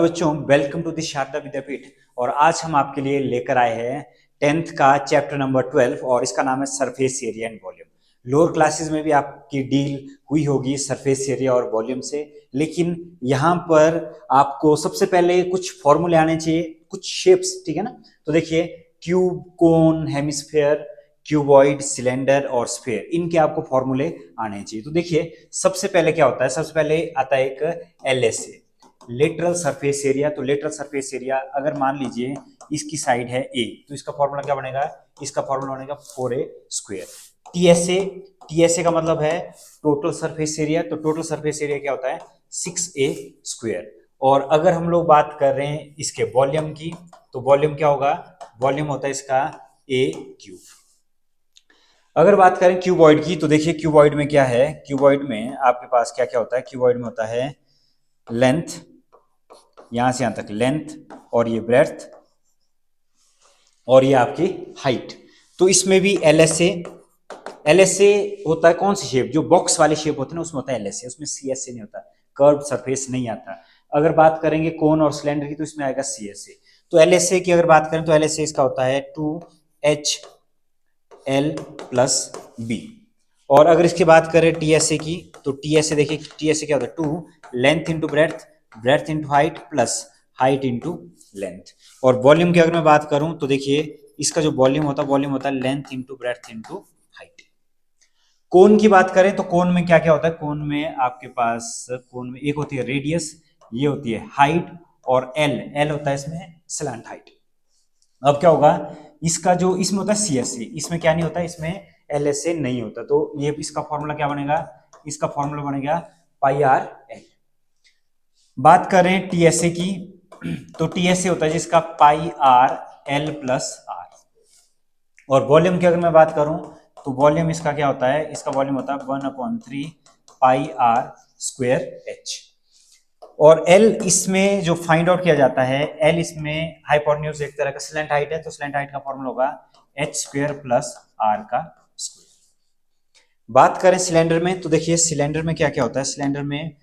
बच्चों, welcome to the Sharda विद्यापीठ। और आज हम आपके लिए लेकर आए हैं 10th का चैप्टर नंबर 12 और इसका नाम है surface area and volume. Lower classes में भी आपकी डील हुई होगी सरफेस एरिया और वॉल्यूम से, लेकिन यहाँ पर आपको सबसे पहले कुछ फॉर्मूले आने चाहिए, कुछ शेप्स, ठीक है ना। तो देखिए, क्यूब, कोन, हेमिस्फेयर, क्यूबॉइड, सिलेंडर और स्फीयर, इनके आपको फॉर्मूले आने चाहिए। तो देखिए, सबसे पहले क्या होता है, सबसे पहले आता है एक एलएसए, लेटरल सरफेस एरिया। तो लेटरल सरफेस एरिया अगर मान लीजिए इसकी साइड है ए, तो इसका फॉर्मूला क्या बनेगा, इसका फॉर्मूला बनेगा 4a स्क्वायर। टीएसए, टीएसए का मतलब है टोटल सरफेस एरिया। तो टोटल सरफेस एरिया क्या होता है, 6a स्क्वायर। और अगर हम लोग बात कर रहे हैं इसके वॉल्यूम की, तो वॉल्यूम क्या होगा, वॉल्यूम होता है इसका a क्यूब। अगर बात करें क्यूबॉइड की, तो देखिए क्यूबॉइड में क्या है, क्यूबॉइड में आपके पास क्या क्या होता है, क्यूबॉइड में होता है लेंथ, यहां से यहां तक लेंथ, और ये ब्रेड्थ, और ये आपकी हाइट। तो इसमें भी एलएसए, एलएसए होता है कौन सी शेप, जो बॉक्स वाले शेप होते हैं ना, उसमें होता है एलएसए, उसमें सीएसए नहीं होता, कर्व सरफेस नहीं आता। अगर बात करेंगे कोन और सिलेंडर की, तो इसमें आएगा सीएसए। तो एलएसए की अगर बात करें, तो एलएसए इसका होता है 2h L प्लस बी। और अगर इसकी बात करें टीएसए की, तो टीएसए देखिए, टीएसए क्या होता है, 2 length into breadth, breadth into height plus height into length. और वॉल्यूम की अगर मैं बात करूं, तो देखिए इसका जो वॉल्यूम होता है, वॉल्यूम होता है length into breadth into height. Cone की बात करें, तो कोन में क्या क्या होता है, कोन में आपके पास, कोन में एक होती है रेडियस, ये होती है हाइट, और एल, एल होता है इसमें स्लैंट हाइट। अब क्या होगा, इसका जो इसमें होता है सीएसए, इसमें क्या नहीं होता, इसमें एलएसए नहीं होता। तो ये इसका फॉर्मूला क्या बनेगा, इसका फॉर्मूला बनेगा पाई आर एल। बात करें टीएसए की, तो टीएसए होता है जिसका पाई आर एल प्लस आर। और वॉल्यूम की अगर मैं बात करूं, तो वॉल्यूम इसका क्या होता है, इसका वॉल्यूम होता है 1/3 पाई आर स्क्वायर एच। और एल इसमें जो फाइंड आउट किया जाता है, एल इसमें हाइपोटेन्यूज एक तरह का स्लैंट हाइट है, तो स्लैंट हाइट का फॉर्मूला होगा एच स्क्वायर प्लस आर का स्क्वायर। बात करें सिलेंडर में, तो देखिए सिलेंडर में क्या क्या होता है, सिलेंडर में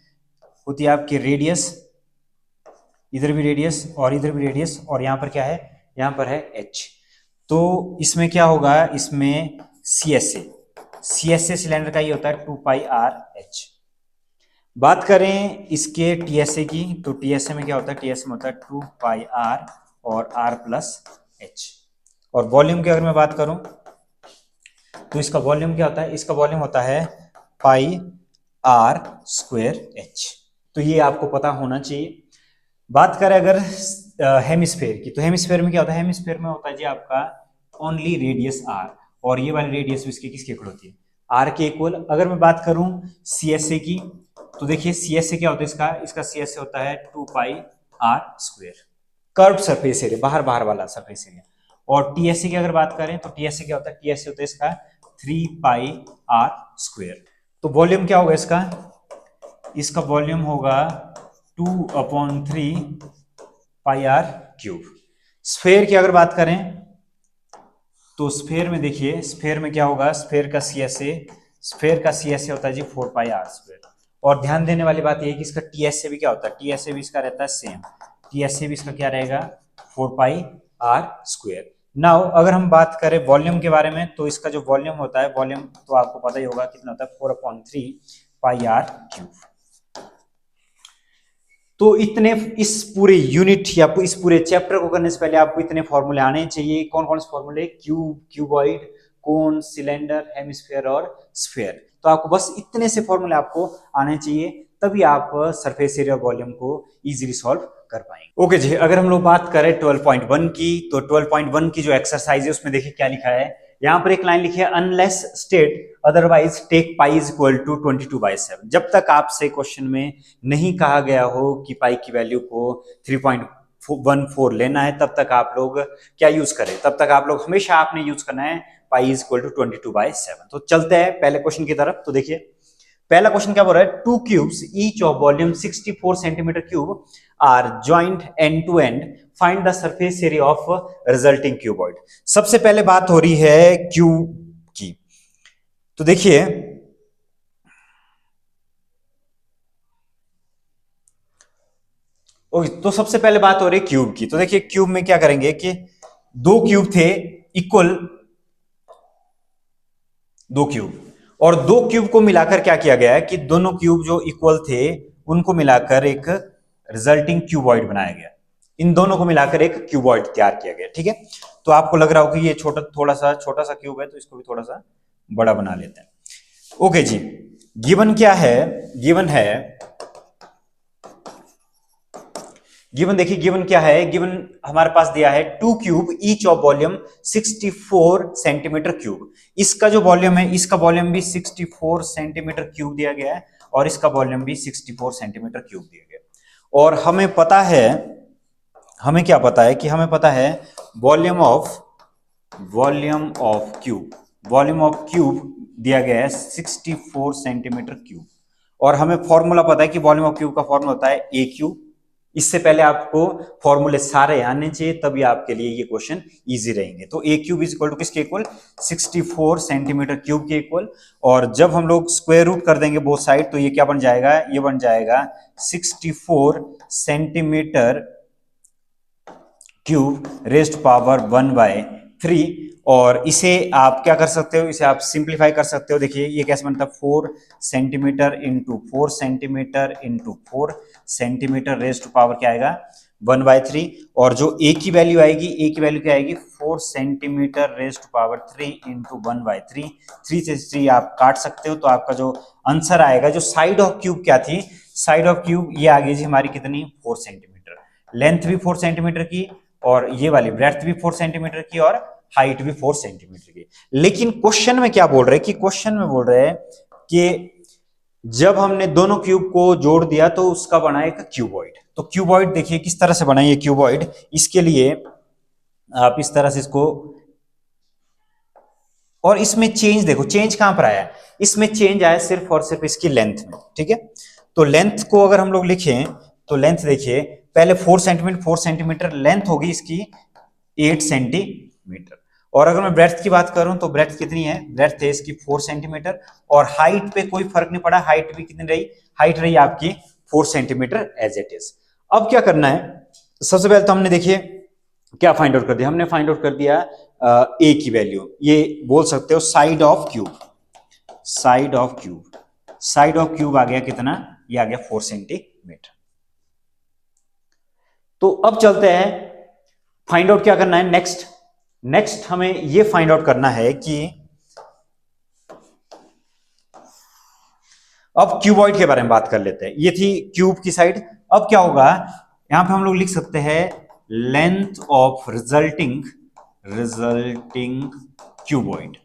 होती है आपकी रेडियस, इधर भी रेडियस और इधर भी रेडियस, और यहां पर क्या है, यहां पर है एच। तो इसमें क्या होगा, इसमें सीएसए, सीएसए सिलेंडर का ये होता है 2 पाई आर एच। बात करें इसके टीएसए की, तो टीएसए में क्या होता है, टीएसए में होता है 2 पाई आर और आर प्लस एच। और वॉल्यूम की अगर मैं बात करूं, तो इसका वॉल्यूम क्या होता है, इसका वॉल्यूम होता है पाई आर स्क्वायर एच। तो ये आपको पता होना चाहिए। बात करें अगर हेमिस्फेयर की, तो हेमिस्फेयर में क्या होता है, हेमिस्फेयर में होता है जी आपका ओनली रेडियस आर, और ये वाली रेडियस इसके किसके इक्वल होती है, आर के इक्वल। अगर मैं बात करूं सीएसए की, तो देखिए सीएसए क्या होता है, इसका इसका सीएसए होता है 2 pi r square, curve surface area, बाहर बाहर वाला सरफेस एरिया। और टीएसए की अगर बात करें, तो टीएसए क्या होता है, टीएसए होता है इसका 3 पाई आर स्क्वायर। तो वॉल्यूम क्या होगा इसका, इसका वॉल्यूम होगा 2/3 पाई आर क्यूब। स्फेयर की अगर बात करें, तो स्फेयर में देखिए, स्फेयर में क्या होगा, स्फेयर का सीएसए, स्फेयर का सीएसए होता है जी 4 पाई आर स्क्वायर। और ध्यान देने वाली बात यह है कि इसका टीएसए भी क्या होता है, टीएसए भी इसका रहता है सेम, टीएसए भी इसका क्या रहेगा 4 पाई आर स्क्वायर। नाउ अगर हम बात करें वॉल्यूम के बारे में, तो इसका जो वॉल्यूम होता है, वॉल्यूम तो आपको पता ही होगा कितना होता है, 4/3 पाई आर क्यूब। तो इतने, इस पूरे यूनिट या इस पूरे चैप्टर को करने से पहले आपको इतने फॉर्मूले आने चाहिए। कौन कौन से फॉर्मूले, क्यूब, क्यूबॉइड, कोन, सिलेंडर, हेमिस्फेयर और स्फेयर। तो आपको बस इतने से फॉर्मूले आपको आने चाहिए, तभी आप सरफेस एरिया वॉल्यूम को इजीली सॉल्व कर पाएंगे। ओके जी, अगर हम लोग बात करें 12.1 की, तो 12.1 की जो एक्सरसाइज है उसमें देखिए क्या लिखा है। यहां पर एक लाइन लिखी है, unless state otherwise take pi is equal to 22/7। जब तक आपसे क्वेश्चन में नहीं कहा गया हो कि पाई की वैल्यू को 3.14 लेना है, तब तक आप लोग क्या यूज करें, तब तक आप लोग हमेशा आपने यूज करना है पाई इज इक्वल टू 22/7। तो चलते हैं पहले क्वेश्चन की तरफ। तो देखिए पहला क्वेश्चन क्या बोल रहा है, two cubes each of volume 64 centimetre cube are joint end to end, find the surface area of resulting cuboid. सबसे पहले बात हो रही है क्यूब की। तो देखिए ओके, तो सबसे पहले बात हो रही है क्यूब की। तो देखिए क्यूब में क्या करेंगे कि दो क्यूब थे इक्वल, दो क्यूब, और दो क्यूब को मिलाकर क्या किया गया है कि दोनों क्यूब जो इक्वल थे उनको मिलाकर एक रिजल्टिंग क्यूबॉइड बनाया गया। इन दोनों को मिलाकर एक क्यूबॉइड तैयार किया गया। ठीक है, तो आपको लग रहा हो कि ये छोटा सा क्यूब है, तो इसको भी थोड़ा सा बड़ा बना लेते हैं। ओके जी, गिवन क्या है? गिवन है, गिवन देखिए गिवन क्या है। गिवन हमारे पास दिया है two cube each of volume 64 centimetre cube. इसका जो वॉल्यूम है, इसका वॉल्यूम भी 64 सेंटीमीटर क्यूब दिया गया है, और इसका वॉल्यूम भी 64 सेंटीमीटर क्यूब दिया गया है। और हमें पता है, हमें क्या पता है कि हमें पता है volume of cube, volume of cube दिया गया है 64 सेंटीमीटर क्यूब। और हमें फॉर्मूला पता है कि वॉल्यूम ऑफ क्यूब का फॉर्मूला होता है ए क्यूब। इससे पहले आपको फॉर्मूले सारे आने चाहिए, तभी आपके लिए ये क्वेश्चन इजी रहेंगे। तो ए क्यूब इज इक्वल टू किसके इक्वल? 64 सेंटीमीटर क्यूब के इक्वल। और जब हम लोग स्क्वायर रूट कर देंगे बोथ साइड, तो ये क्या बन जाएगा? ये बन जाएगा 64 सेंटीमीटर क्यूब रेज्ड पावर 1/3। और इसे आप क्या कर सकते हो? इसे आप सिंप्लीफाई कर सकते हो। देखिए ये कैसे बनता है? 4 centimetre into 4 centimetre into 4 centimetre raised to power क्या आएगा? 1/3। और जो ए की वैल्यू आएगी, ए की वैल्यू क्या आएगी? 4 centimetre raised to power 3 into 1/3। 3 से 3 आप काट सकते हो, तो आपका जो आंसर आएगा, जो साइड ऑफ क्यूब क्या थी? साइड ऑफ क्यूब ये आ गई जी हमारी कितनी? 4 सेंटीमीटर। लेंथ भी 4 सेंटीमीटर की, और ये वाली ब्रेड्थ भी 4 सेंटीमीटर की, और हाइट भी 4 सेंटीमीटर की। लेकिन क्वेश्चन में क्या बोल रहे हैं कि क्वेश्चन में बोल रहे हैं कि जब हमने दोनों क्यूब को जोड़ दिया तो उसका बना एक क्यूबॉइड। तो क्यूबॉइड देखिए किस तरह से बना ये क्यूबॉइड। इसके लिए आप इस तरह से इसको, और इसमें चेंज देखो, चेंज कहां पर आया? इसमें चेंज आया सिर्फ और सिर्फ इसकी लेंथ में। ठीक है, तो लेंथ को अगर हम लोग लिखें, तो लेंथ देखिए पहले 4 सेंटीमीटर, 4 सेंटीमीटर लेंथ होगी इसकी 8 सेंटीमीटर। और अगर मैं ब्रेड्थ की बात करूं तो ब्रेड्थ कितनी है? ब्रेड्थ है इसकी 4 सेंटीमीटर। और हाइट पे कोई फर्क नहीं पड़ा, हाइट भी कितनी रही? हाइट रही आपकी 4 सेंटीमीटर एज इट इज। अब क्या करना है? सबसे पहले तो हमने देखिए क्या फाइंड आउट कर दिया? हमने फाइंड आउट कर दिया ए की वैल्यू। ये बोल सकते हो side of cube, side of cube, side of cube आ गया कितना? ये आ गया 4 सेंटीमीटर। तो अब चलते हैं, फाइंड आउट क्या करना है नेक्स्ट? नेक्स्ट हमें यह फाइंड आउट करना है कि अब क्यूबॉइड के बारे में बात कर लेते हैं। ये थी क्यूब की साइड। अब क्या होगा? यहां पे हम लोग लिख सकते हैं length of resulting cuboid,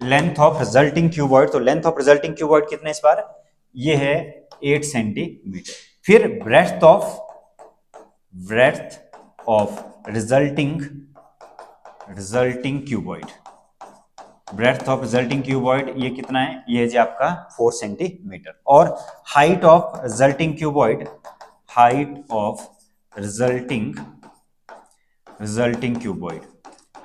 length of resulting cuboid. तो लेंथ ऑफ रिजल्टिंग क्यूबॉइड कितने इस बार? ये है 8 सेंटीमीटर। फिर breadth of resulting cuboid, breadth of resulting cuboid ये कितना है? ये है जी आपका 4 सेंटीमीटर। और height of resulting cuboid, height of resulting cuboid,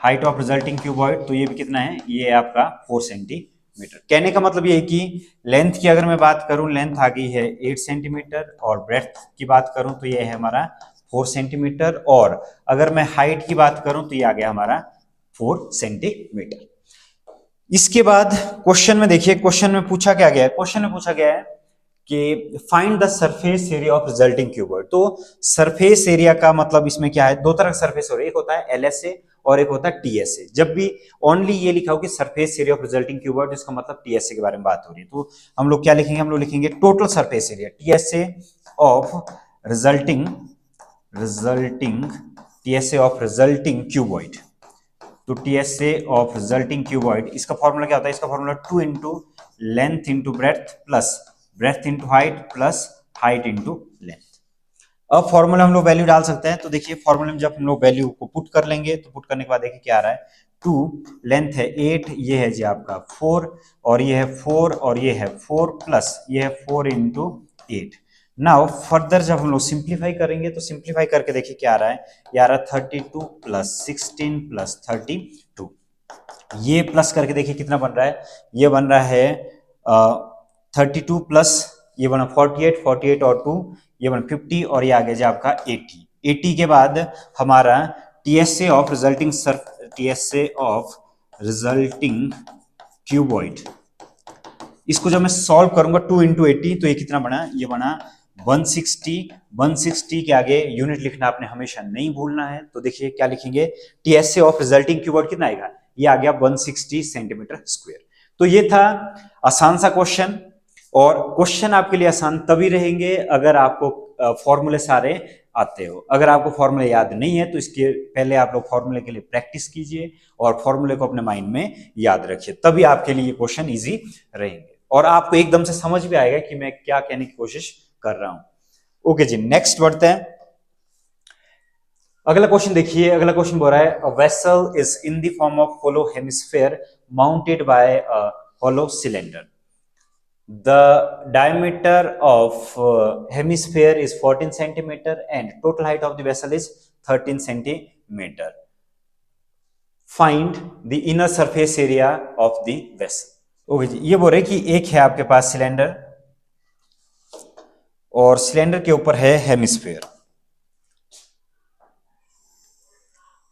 height of resulting cuboid, तो ये भी कितना है? ये है आपका 4 सेंटीमीटर। कहने का मतलब ये है कि लेंथ की अगर मैं बात करूं, लेंथ आ गई है 8 सेंटीमीटर, और ब्रेड्थ की बात करूं तो ये है हमारा 4 सेंटीमीटर, और अगर मैं हाइट की बात करूं तो ये आ गया हमारा 4 सेंटीमीटर। इसके बाद क्वेश्चन में देखिए, क्वेश्चन में पूछा क्या गया है? क्वेश्चन में पूछा गया है कि find the surface area of resulting cuboid. तो सरफेस एरिया का मतलब इसमें क्या है? दो तरह का सरफेस हो रही है, एक होता है एलएसए और एक होता है टीएसए। जब भी ओनली ये लिखा हो कि surface area of resulting cuboid, इसका मतलब टीएसए के बारे में बात हो रही है। तो हम लोग क्या लिखेंगे? हम लोग लिखेंगे total surface area, TSA of resulting cuboid. तो टीएसए ऑफ रिजल्टिंग क्यूबॉइड, इसका फॉर्मूला क्या होता है? इसका formula 2 into length into breadth plus breadth into height plus height into length. अब फॉर्मूला हम लोग वैल्यू डाल सकते हैं। तो देखिए फॉर्मूले में जब हम लोग वैल्यू को पुट कर लेंगे, तो पुट करने के बाद देखिए क्या आ रहा है? 2, लेंथ है 8, ये है जी आपका 4, और ये है 4, और ये है 4 प्लस ये है 4 इंटू 8। नाउ फर्दर जब हम लोग सिंप्लीफाई करेंगे, तो सिंप्लीफाई करके देखिए क्या आ रहा है? ये आ रहा है 32 प्लस 16 प्लस 32। ये प्लस करके देखिए कितना बन रहा है? ये बन रहा है 32 प्लस ये बना 48, 48 और 2 ये बन 50 और ये आ गया जी आपका 80। 80 के बाद हमारा टीएसए ऑफ रिजल्टिंग क्यूबॉइड, इसको जब मैं सॉल्व करूंगा 2 इंटू 80 तो ये कितना बना, ये बना 160। 160 के आगे यूनिट लिखना आपने हमेशा नहीं भूलना है। तो देखिए क्या लिखेंगे, टीएसए ऑफ रिजल्टिंग क्यूबॉइड कितना आएगा, ये आ गया 160 सेंटीमीटर स्क्वायर। तो ये था आसान सा क्वेश्चन। और क्वेश्चन आपके लिए आसान तभी रहेंगे अगर आपको फॉर्मूले सारे आते हो। अगर आपको फॉर्मूले याद नहीं है तो इसके पहले आप लोग फॉर्मूले के लिए प्रैक्टिस कीजिए और फॉर्मूले को अपने माइंड में याद रखिए, तभी आपके लिए क्वेश्चन इजी रहेंगे और आपको एकदम से समझ भी आएगा कि मैं क्या कहने की कोशिश कर रहा हूं। ओके जी, नेक्स्ट बढ़ते हैं। अगला क्वेश्चन देखिए, अगला क्वेश्चन बोल रहा है a vessel is in the form of hollow hemisphere mounted by a hollow cylinder. The diameter of hemisphere is 14 centimeter and total height of the vessel is 13 centimeter. Find the inner surface area of the vessel. Okay जी, ये बोल रहे कि एक है आपके पास cylinder और cylinder के ऊपर है हेमिस्फेयर,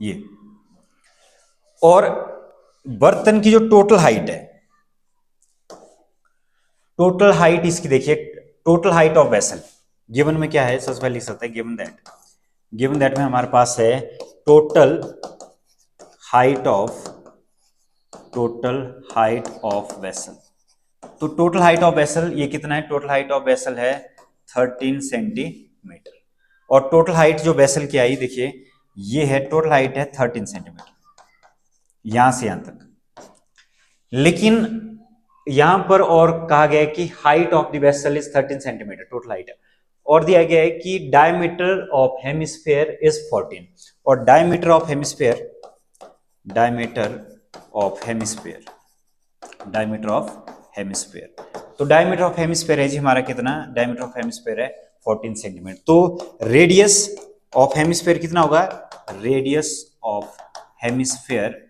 ये, और बर्तन की जो टोटल हाइट है, टोटल हाइट इसकी देखिए, total height of vessel given में क्या है, सबसे पहले लिख सकते हैं गिवन दैट में हमारे पास है टोटल हाइट ऑफ वेसल। तो टोटल हाइट ऑफ वेसल ये कितना है, टोटल हाइट ऑफ वेसल है 13 सेंटीमीटर। और टोटल हाइट जो वेसल की आई देखिए, ये है टोटल हाइट है 13 सेंटीमीटर यहां से यहां तक। लेकिन यहां पर और कहा गया है कि height of the vessel is 13 centimetre, total height है, और दिया गया है कि डायमीटर ऑफ हेमिस्फेयर इज 14। और डायमीटर ऑफ हेमिस्फेयर तो डायमीटर ऑफ हेमिस्फेयर है जी हमारा कितना, डायमीटर ऑफ हेमिस्फेयर है 14 सेंटीमीटर। तो रेडियस ऑफ हेमिस्फेयर कितना होगा, रेडियस ऑफ हेमिस्फेयर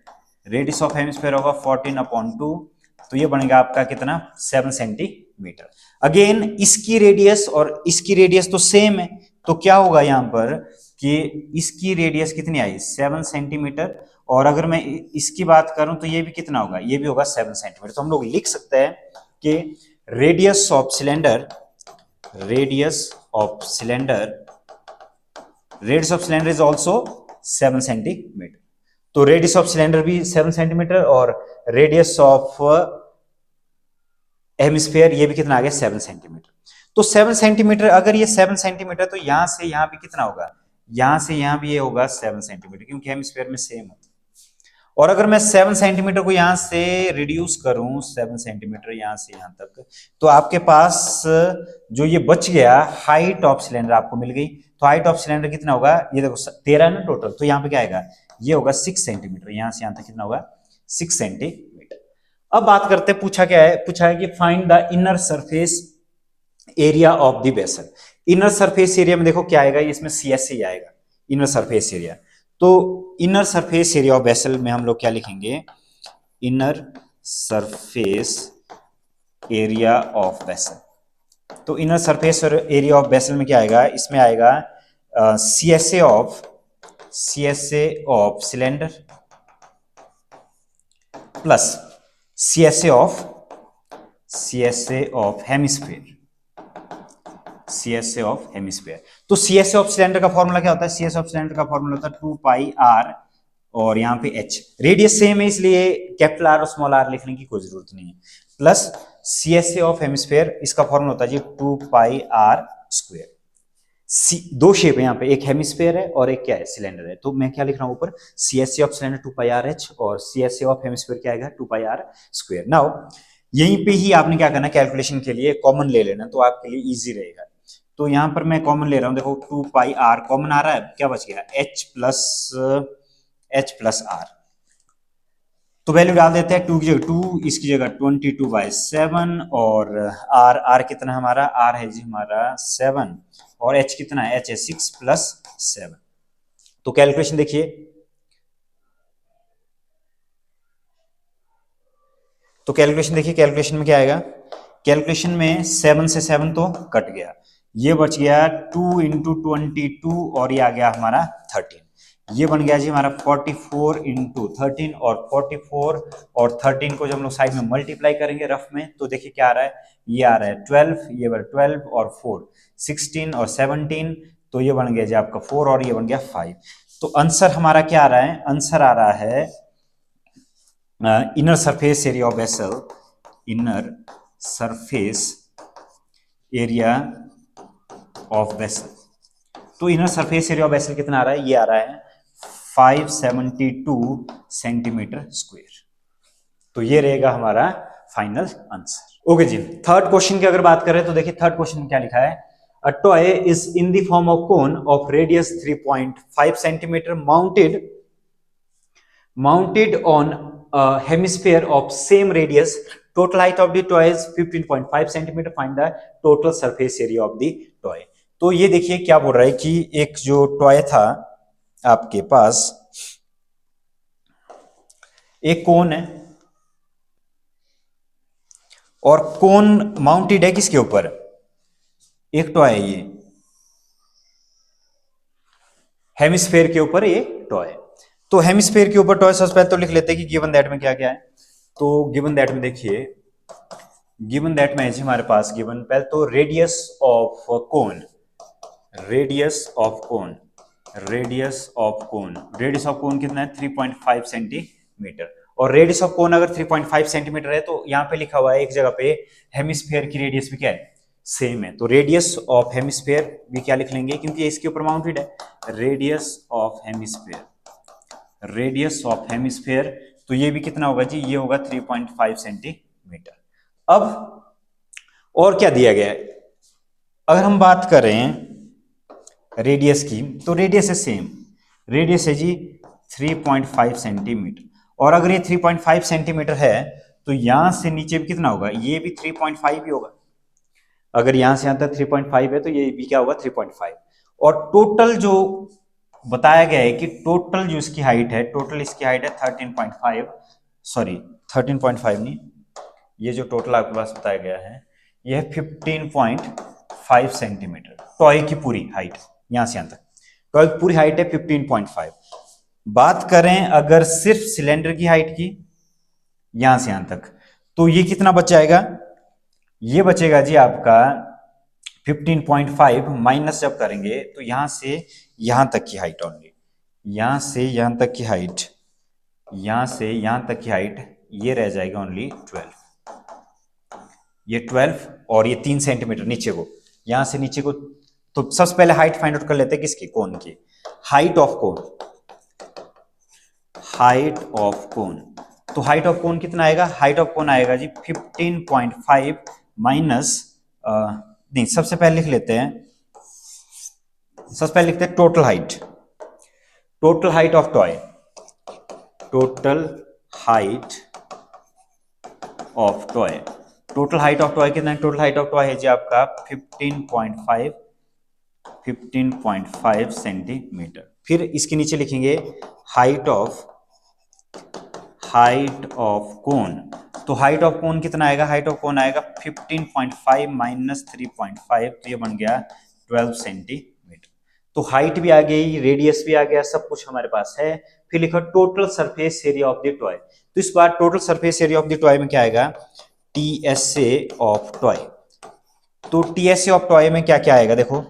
होगा 14/2, तो ये बनेगा आपका कितना 7 सेंटीमीटर। अगेन इसकी रेडियस और इसकी रेडियस तो सेम है, तो क्या होगा यहां पर कि इसकी रेडियस कितनी आई 7 सेंटीमीटर, और अगर मैं इसकी बात करूं तो ये भी कितना होगा, ये भी होगा 7 सेंटीमीटर। तो हम लोग लिख सकते हैं कि radius of cylinder is also 7 centimetre. तो रेडियस ऑफ सिलेंडर भी 7 सेंटीमीटर और रेडियस ऑफ हेमिस्फेयर ये भी कितना आ गया 7 सेंटीमीटर। तो 7 सेंटीमीटर, अगर ये 7 सेंटीमीटर तो यहां से यहां भी कितना होगा, यहां से यहां भी ये होगा 7 सेंटीमीटर, क्योंकि हेमिस्फेयर में सेम है। और अगर मैं 7 सेंटीमीटर को यहां से रिड्यूस करूं 7 सेंटीमीटर यहां से यहां तक, तो आपके पास जो ये बच गया हाइट ऑफ सिलेंडर आपको मिल गई। तो हाइट ऑफ सिलेंडर कितना होगा, ये देखो 13 है ना टोटल, तो यहाँ पे क्या आएगा, ये होगा 6 सेंटीमीटर, यहां से यहां तक कितना होगा 6 सेंटीमीटर। अब बात करते हैं, पूछा है कि find the inner surface area of the vessel. Inner surface area में देखो क्या आएगा, इसमें सीएससी आएगा, इनर सरफेस एरिया। तो inner surface area of vessel में हम लोग क्या लिखेंगे, inner surface area of vessel. तो inner surface area of vessel में क्या आएगा, इसमें आएगा CSA of cylinder plus CSA of hemisphere. तो सीएसए ऑफ सिलेंडर का फॉर्मूला क्या होता है, सीएसए ऑफ सिलेंडर का फॉर्मूला होता है 2πr और यहाँ पे h, रेडियस सेम है इसलिए कैपिटल आर और स्मॉल आर लिखने की कोई जरूरत नहीं है, प्लस सीएसए ऑफ हेमिस्फेयर, इसका फॉर्मूला होता है जी 2πr²। दो शेप है यहाँ पे, एक हेमिस्फेयर है और एक क्या है सिलेंडर है। तो मैं क्या लिख रहा हूं ऊपर, सीएसए ऑफ सिलेंडर 2πrh और सीएसए ऑफ हेमिस्फेयर क्या आएगा 2πr²। नाउ यहीं पे ही आपने क्या करना, कैलकुलेशन के लिए कॉमन ले लेना, तो आपके लिए इजी रहेगा। तो यहां पर मैं कॉमन ले रहा हूं, देखो 2πr कॉमन आ रहा है, क्या बच गया h प्लस r। तो वैल्यू डाल देते हैं, 2 की जगह 2, इसकी जगह 22/7 और r कितना हमारा, r है जी हमारा 7 और h कितना है, h है 6 + 7। तो कैलकुलेशन देखिए, कैलकुलेशन में क्या आएगा, कैलकुलेशन में 7 से 7 तो कट गया, ये बच गया 2 इंटू 22 और ये आ गया हमारा 13। ये बन गया जी हमारा 44 इंटू 13 और 44 और 13 को जब हम लोग साइड में मल्टीप्लाई करेंगे रफ में तो देखिए क्या आ रहा है, ये आ रहा है 12, ये बन 12 और 4 16 और 17, तो ये बन गया जी आपका 4 और ये बन गया 5। तो आंसर हमारा क्या आ रहा है, आंसर आ रहा है inner surface area of vessel, inner surface area of vessel. तो inner surface area of vessel कितना आ रहा है, ये आ रहा है 572 सेंटीमीटर स्क्वायर। तो ये रहेगा हमारा फाइनल आंसर। ओके जी, थर्ड क्वेश्चन की अगर बात करें तो देखिए थर्ड क्वेश्चन में क्या लिखा है, a toy is in the form of cone of radius 3.5 centimetre mounted on a hemisphere of same radius. Total height of the toy is 15.5 centimeter. Find the total surface area of the toy. तो ये देखिए क्या बोल रहा है कि एक जो टॉय था आपके पास, एक कोन है और कोन माउंटेड है किसके ऊपर, एक टॉय है, ये हेमिस्फेयर के ऊपर ये टॉय। तो हेमिस्फेयर के ऊपर टॉय, सबसे पहले तो लिख लेते हैं कि गिवन दैट में क्या क्या है। तो गिवन दैट में देखिए, गिवन दैट में है हमारे पास गिवन पहले तो radius of cone, radius of cone, radius of cone, radius of cone कितना है 3.5 सेंटीमीटर। और रेडियस ऑफ कोन अगर 3.5 सेंटीमीटर है तो यहां पे लिखा हुआ है एक जगह पे हेमिस्फेयर की रेडियस भी क्या है, सेम है। तो रेडियस ऑफ हेमिस्फेयर भी क्या लिख लेंगे क्योंकि इसके ऊपर माउंटेड है, radius of hemisphere, radius of hemisphere. तो ये भी कितना होगा जी, ये होगा 3.5 सेंटीमीटर। अब और क्या दिया गया है, अगर हम बात करें रेडियस की तो रेडियस है सेम, रेडियस है जी 3.5 सेंटीमीटर। और अगर ये 3.5 सेंटीमीटर है तो यहां से नीचे भी कितना होगा, ये भी 3.5 ही होगा। अगर यहां से यहां तक 3.5 है तो ये भी क्या होगा 3.5। और टोटल जो बताया गया है कि टोटल जो इसकी हाइट है, टोटल इसकी हाइट है 13.5, सॉरी 13.5 नहीं, ये जो टोटल आपके पास बताया गया है ये है 15.5 सेंटीमीटर। टॉय की पूरी हाइट यहां से यहां तक, टॉय की पूरी हाइट है 15.5। बात करें अगर सिर्फ सिलेंडर की हाइट की यहां से यहां तक, तो ये कितना बच जाएगा, ये बचेगा जी आपका 15.5 माइनस जब करेंगे तो यहां से यहां तक की हाइट ओनली, यहां से यहां तक की हाइट, यहां से यहां तक की हाइट ये रह जाएगा ओनली 12, ये 12 और ये 3 सेंटीमीटर नीचे को, यहां से नीचे को। तो सबसे पहले हाइट फाइंड आउट कर लेते हैं किसकी, कोन की। Height of cone, height of cone, तो हाइट ऑफ कोन कितना आएगा, हाइट ऑफ कोन आएगा जी 15.5 माइनस, नहीं सबसे पहले लिख लेते हैं, सबसे पहले लिखते हैं total height, total height of toy, total height of toy, total height of toy कितना है, टोटल हाइट ऑफ टॉय है जी आपका 15.5 सेंटीमीटर। फिर इसके नीचे लिखेंगे हाइट ऑफ कोन, तो हाइट ऑफ कोन कितना आएगा, हाइट ऑफ कोन आएगा 15.5 माइनस 3.5, तो ये बन गया 12 सेंटीमीटर। तो हाइट भी आ गई, रेडियस भी आ गया, सब कुछ हमारे पास है। फिर लिखो total surface area of the toy, तो इस बार total surface area of the toy में क्या आएगा, टीएसए ऑफ टॉय। तो टीएसए ऑफ टॉय में क्या क्या आएगा, देखो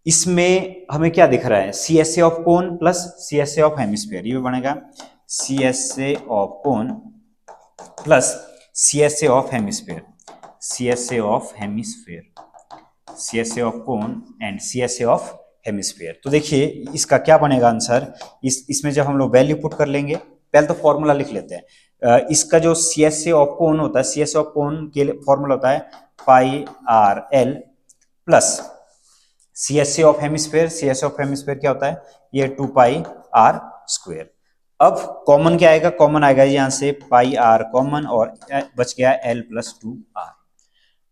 इसमें हमें क्या दिख रहा है, CSA of cone plus CSA of hemisphere, ये बनेगा CSA of cone plus CSA of hemisphere, CSA of hemisphere, CSA of cone and CSA of hemisphere. तो देखिए इसका क्या बनेगा आंसर, इसमें जब हम लोग वैल्यू पुट कर लेंगे, पहले तो फॉर्मूला लिख लेते हैं। इसका जो सीएसए ऑफ कोन होता है, सीएसए ऑफ कोन के लिए फॉर्मूला होता है pi r l plus CSA of hemisphere, CSA of hemisphere क्या होता है, ये 2 पाई आर स्क्वायर। अब कॉमन क्या आएगा, कॉमन आएगा यहां से पाई आर कॉमन और बच गया एल प्लस 2 आर।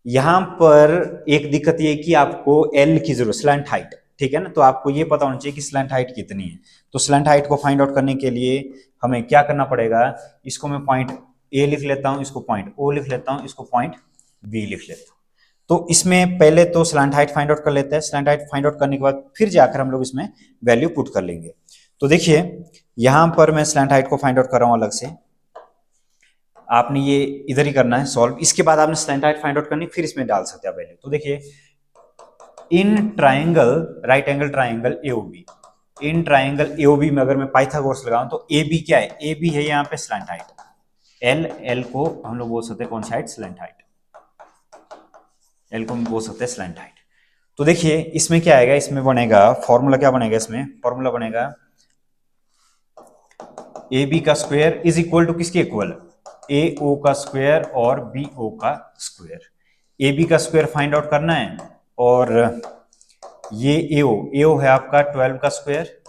यहां पर एक दिक्कत ये कि आपको एल की जरूरत, स्लैंट हाइट, ठीक है ना, तो आपको ये पता होना चाहिए कि स्लैंट हाइट कितनी है। तो स्लैंट हाइट को फाइंड आउट करने के लिए हमें क्या करना पड़ेगा, इसको मैं पॉइंट ए लिख लेता हूं, इसको पॉइंट ओ लिख लेता हूं, इसको पॉइंट बी लिख लेता हूं। तो इसमें पहले तो स्लैंट हाइट फाइंड आउट कर लेते हैं। स्लैंट हाइट फाइंड आउट करने के बाद फिर जाकर हम लोग इसमें वैल्यू पुट कर लेंगे। तो देखिए यहां पर मैं स्लैंट हाइट को फाइंड आउट कर रहा हूं अलग से, आपने ये इधर ही करना है सॉल्व। इसके बाद आपने स्लैंट हाइट फाइंड आउट करनी, फिर इसमें डाल सकते हैं वैल्यू। तो देखिए in triangle right angle triangle AOB, in triangle AOB में अगर मैं पाइथागोरस लगाऊं तो ए बी क्या है, ए बी है यहाँ पे स्लैंट हाइट, एल, एल को हम लोग बोल सकते हैं कौन सी हाइट, स्लैंट हाइट, एल को हम बोल सकते हैं स्लैंट हाइट। तो देखिए इसमें क्या आएगा, इसमें बनेगा फॉर्मूला, क्या बनेगा इसमें फॉर्मूला बनेगा ए बी का स्क्वायर इज इक्वल टू किसके इक्वल, ए ओ का स्क्वायर और बी ओ का स्क्वायर। ए बी का स्क्वायर फाइंड आउट करना है और ये एओ है आपका 12 का स्क्वायर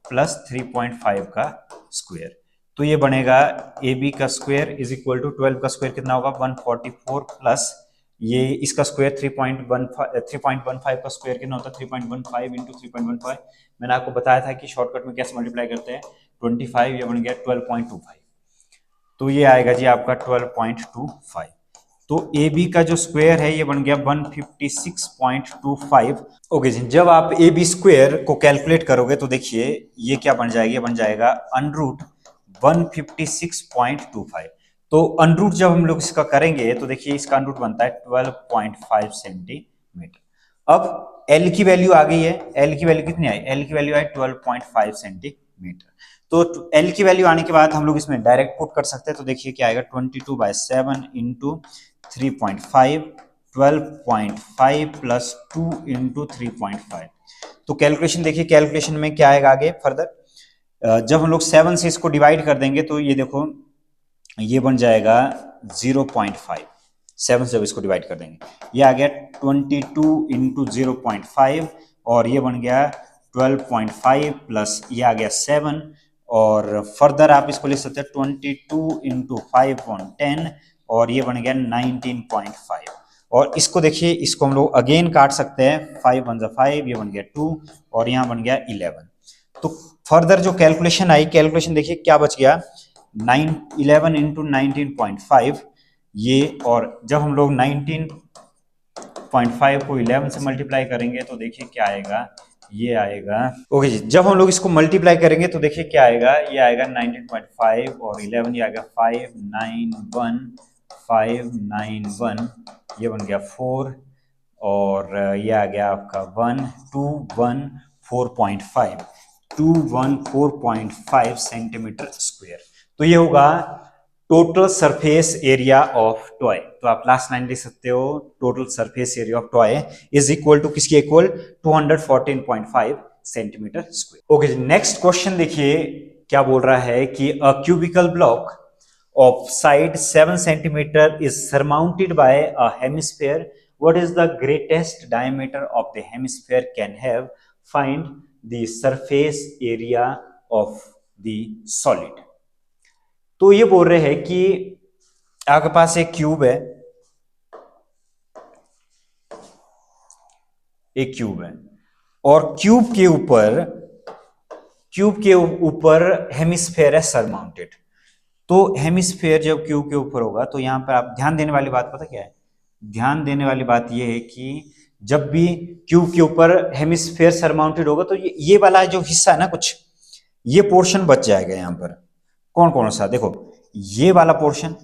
प्लस 3.5 का स्क्वायर। तो ये बनेगा ए बी का स्क्वायर इज इक्वल टू 12 का स्क्वायर कितना होगा 144 प्लस ये इसका स्क्वायर 3.15 का स्क्वायर कितना होता है 3.15 इंटू 3.15। मैंने आपको बताया था कि शॉर्टकट में कैसे मल्टीप्लाई करते हैं 25, ये बन गया 12.25। तो ये आएगा जी आपका 12.25। तो ए बी का जो स्क्वायर है ये बन गया 156.25। ओके जी, जब आप ए बी स्क्वायर को कैलकुलेट करोगे तो देखिए ये क्या बन जाएगा, ये बन जाएगा अनरूट 156.25। तो अनरूट जब हम लोग इसका करेंगे तो देखिए इसका अनरूट बनता है 12.5 सेंटीमीटर। अब एल की वैल्यू आ गई है, एल की वैल्यू कितनी आई, एल की वैल्यू आई 12.5 सेंटीमीटर। तो एल की वैल्यू आने के बाद हम लोग इसमें डायरेक्ट पुट कर सकते हैं। तो देखिए क्या आएगा 22/7 इंटू 3.5, 12.5 प्लस 2 इंटू 3.5। तो कैलकुलेशन देखिए, कैलकुलेशन में क्या आएगा आगे फर्दर, जब हम लोग 7 से इसको डिवाइड कर देंगे तो ये देखो ये बन जाएगा 0.5, 7 से जब इसको डिवाइड कर देंगे ये आ गया 22 इंटू 0.5 और ये बन गया 12.5 प्लस ये आ गया 7 और फर्दर आप इसको लिख सकते हैं 22 इंटू 5/10 और ये बन गया 19.5। और इसको देखिए इसको हम लोग अगेन काट सकते हैं, 5 1 5, ये बन गया 2 और यहाँ बन गया 11। तो फर्दर जो कैलकुलेशन आई, कैलकुलेशन देखिए क्या बच गया 11 इंटू 19.5 ये, और जब हम लोग 19.5 को 11 से मल्टीप्लाई करेंगे तो देखिए क्या आएगा, ये आएगा ओके जी, जब हम लोग इसको मल्टीप्लाई करेंगे तो देखिए क्या आएगा, ये आएगा 19.5 और 11, ये आएगा 591, ये बन गया 4 और ये आ गया आपका 214.5 सेंटीमीटर स्क्वायर। तो ये होगा total surface area of toy. तो आप लास्ट लाइन लिख सकते हो total surface area of toy is equal to किसके equal 214.5 centimetre square. Okay, next question देखिए क्या बोल रहा है कि a cubical block of side 7 centimeter is surmounted by a hemisphere. What is the greatest diameter of the hemisphere can have? Find the surface area of the solid. तो ये बोल रहे हैं कि आपके पास एक क्यूब है, एक क्यूब है और क्यूब के ऊपर हेमिस्फेयर है सरमाउंटेड। तो हेमिस्फेयर जब क्यूब के ऊपर होगा तो यहां पर आप ध्यान देने वाली बात पता क्या है, ध्यान देने वाली बात यह है कि जब भी क्यूब के ऊपर हेमिस्फेयर सरमाउंटेड होगा तो ये वाला जो हिस्सा है ना, कुछ ये पोर्शन बच जाएगा यहां पर। कौन कौन सा, देखो ये वाला पोर्शन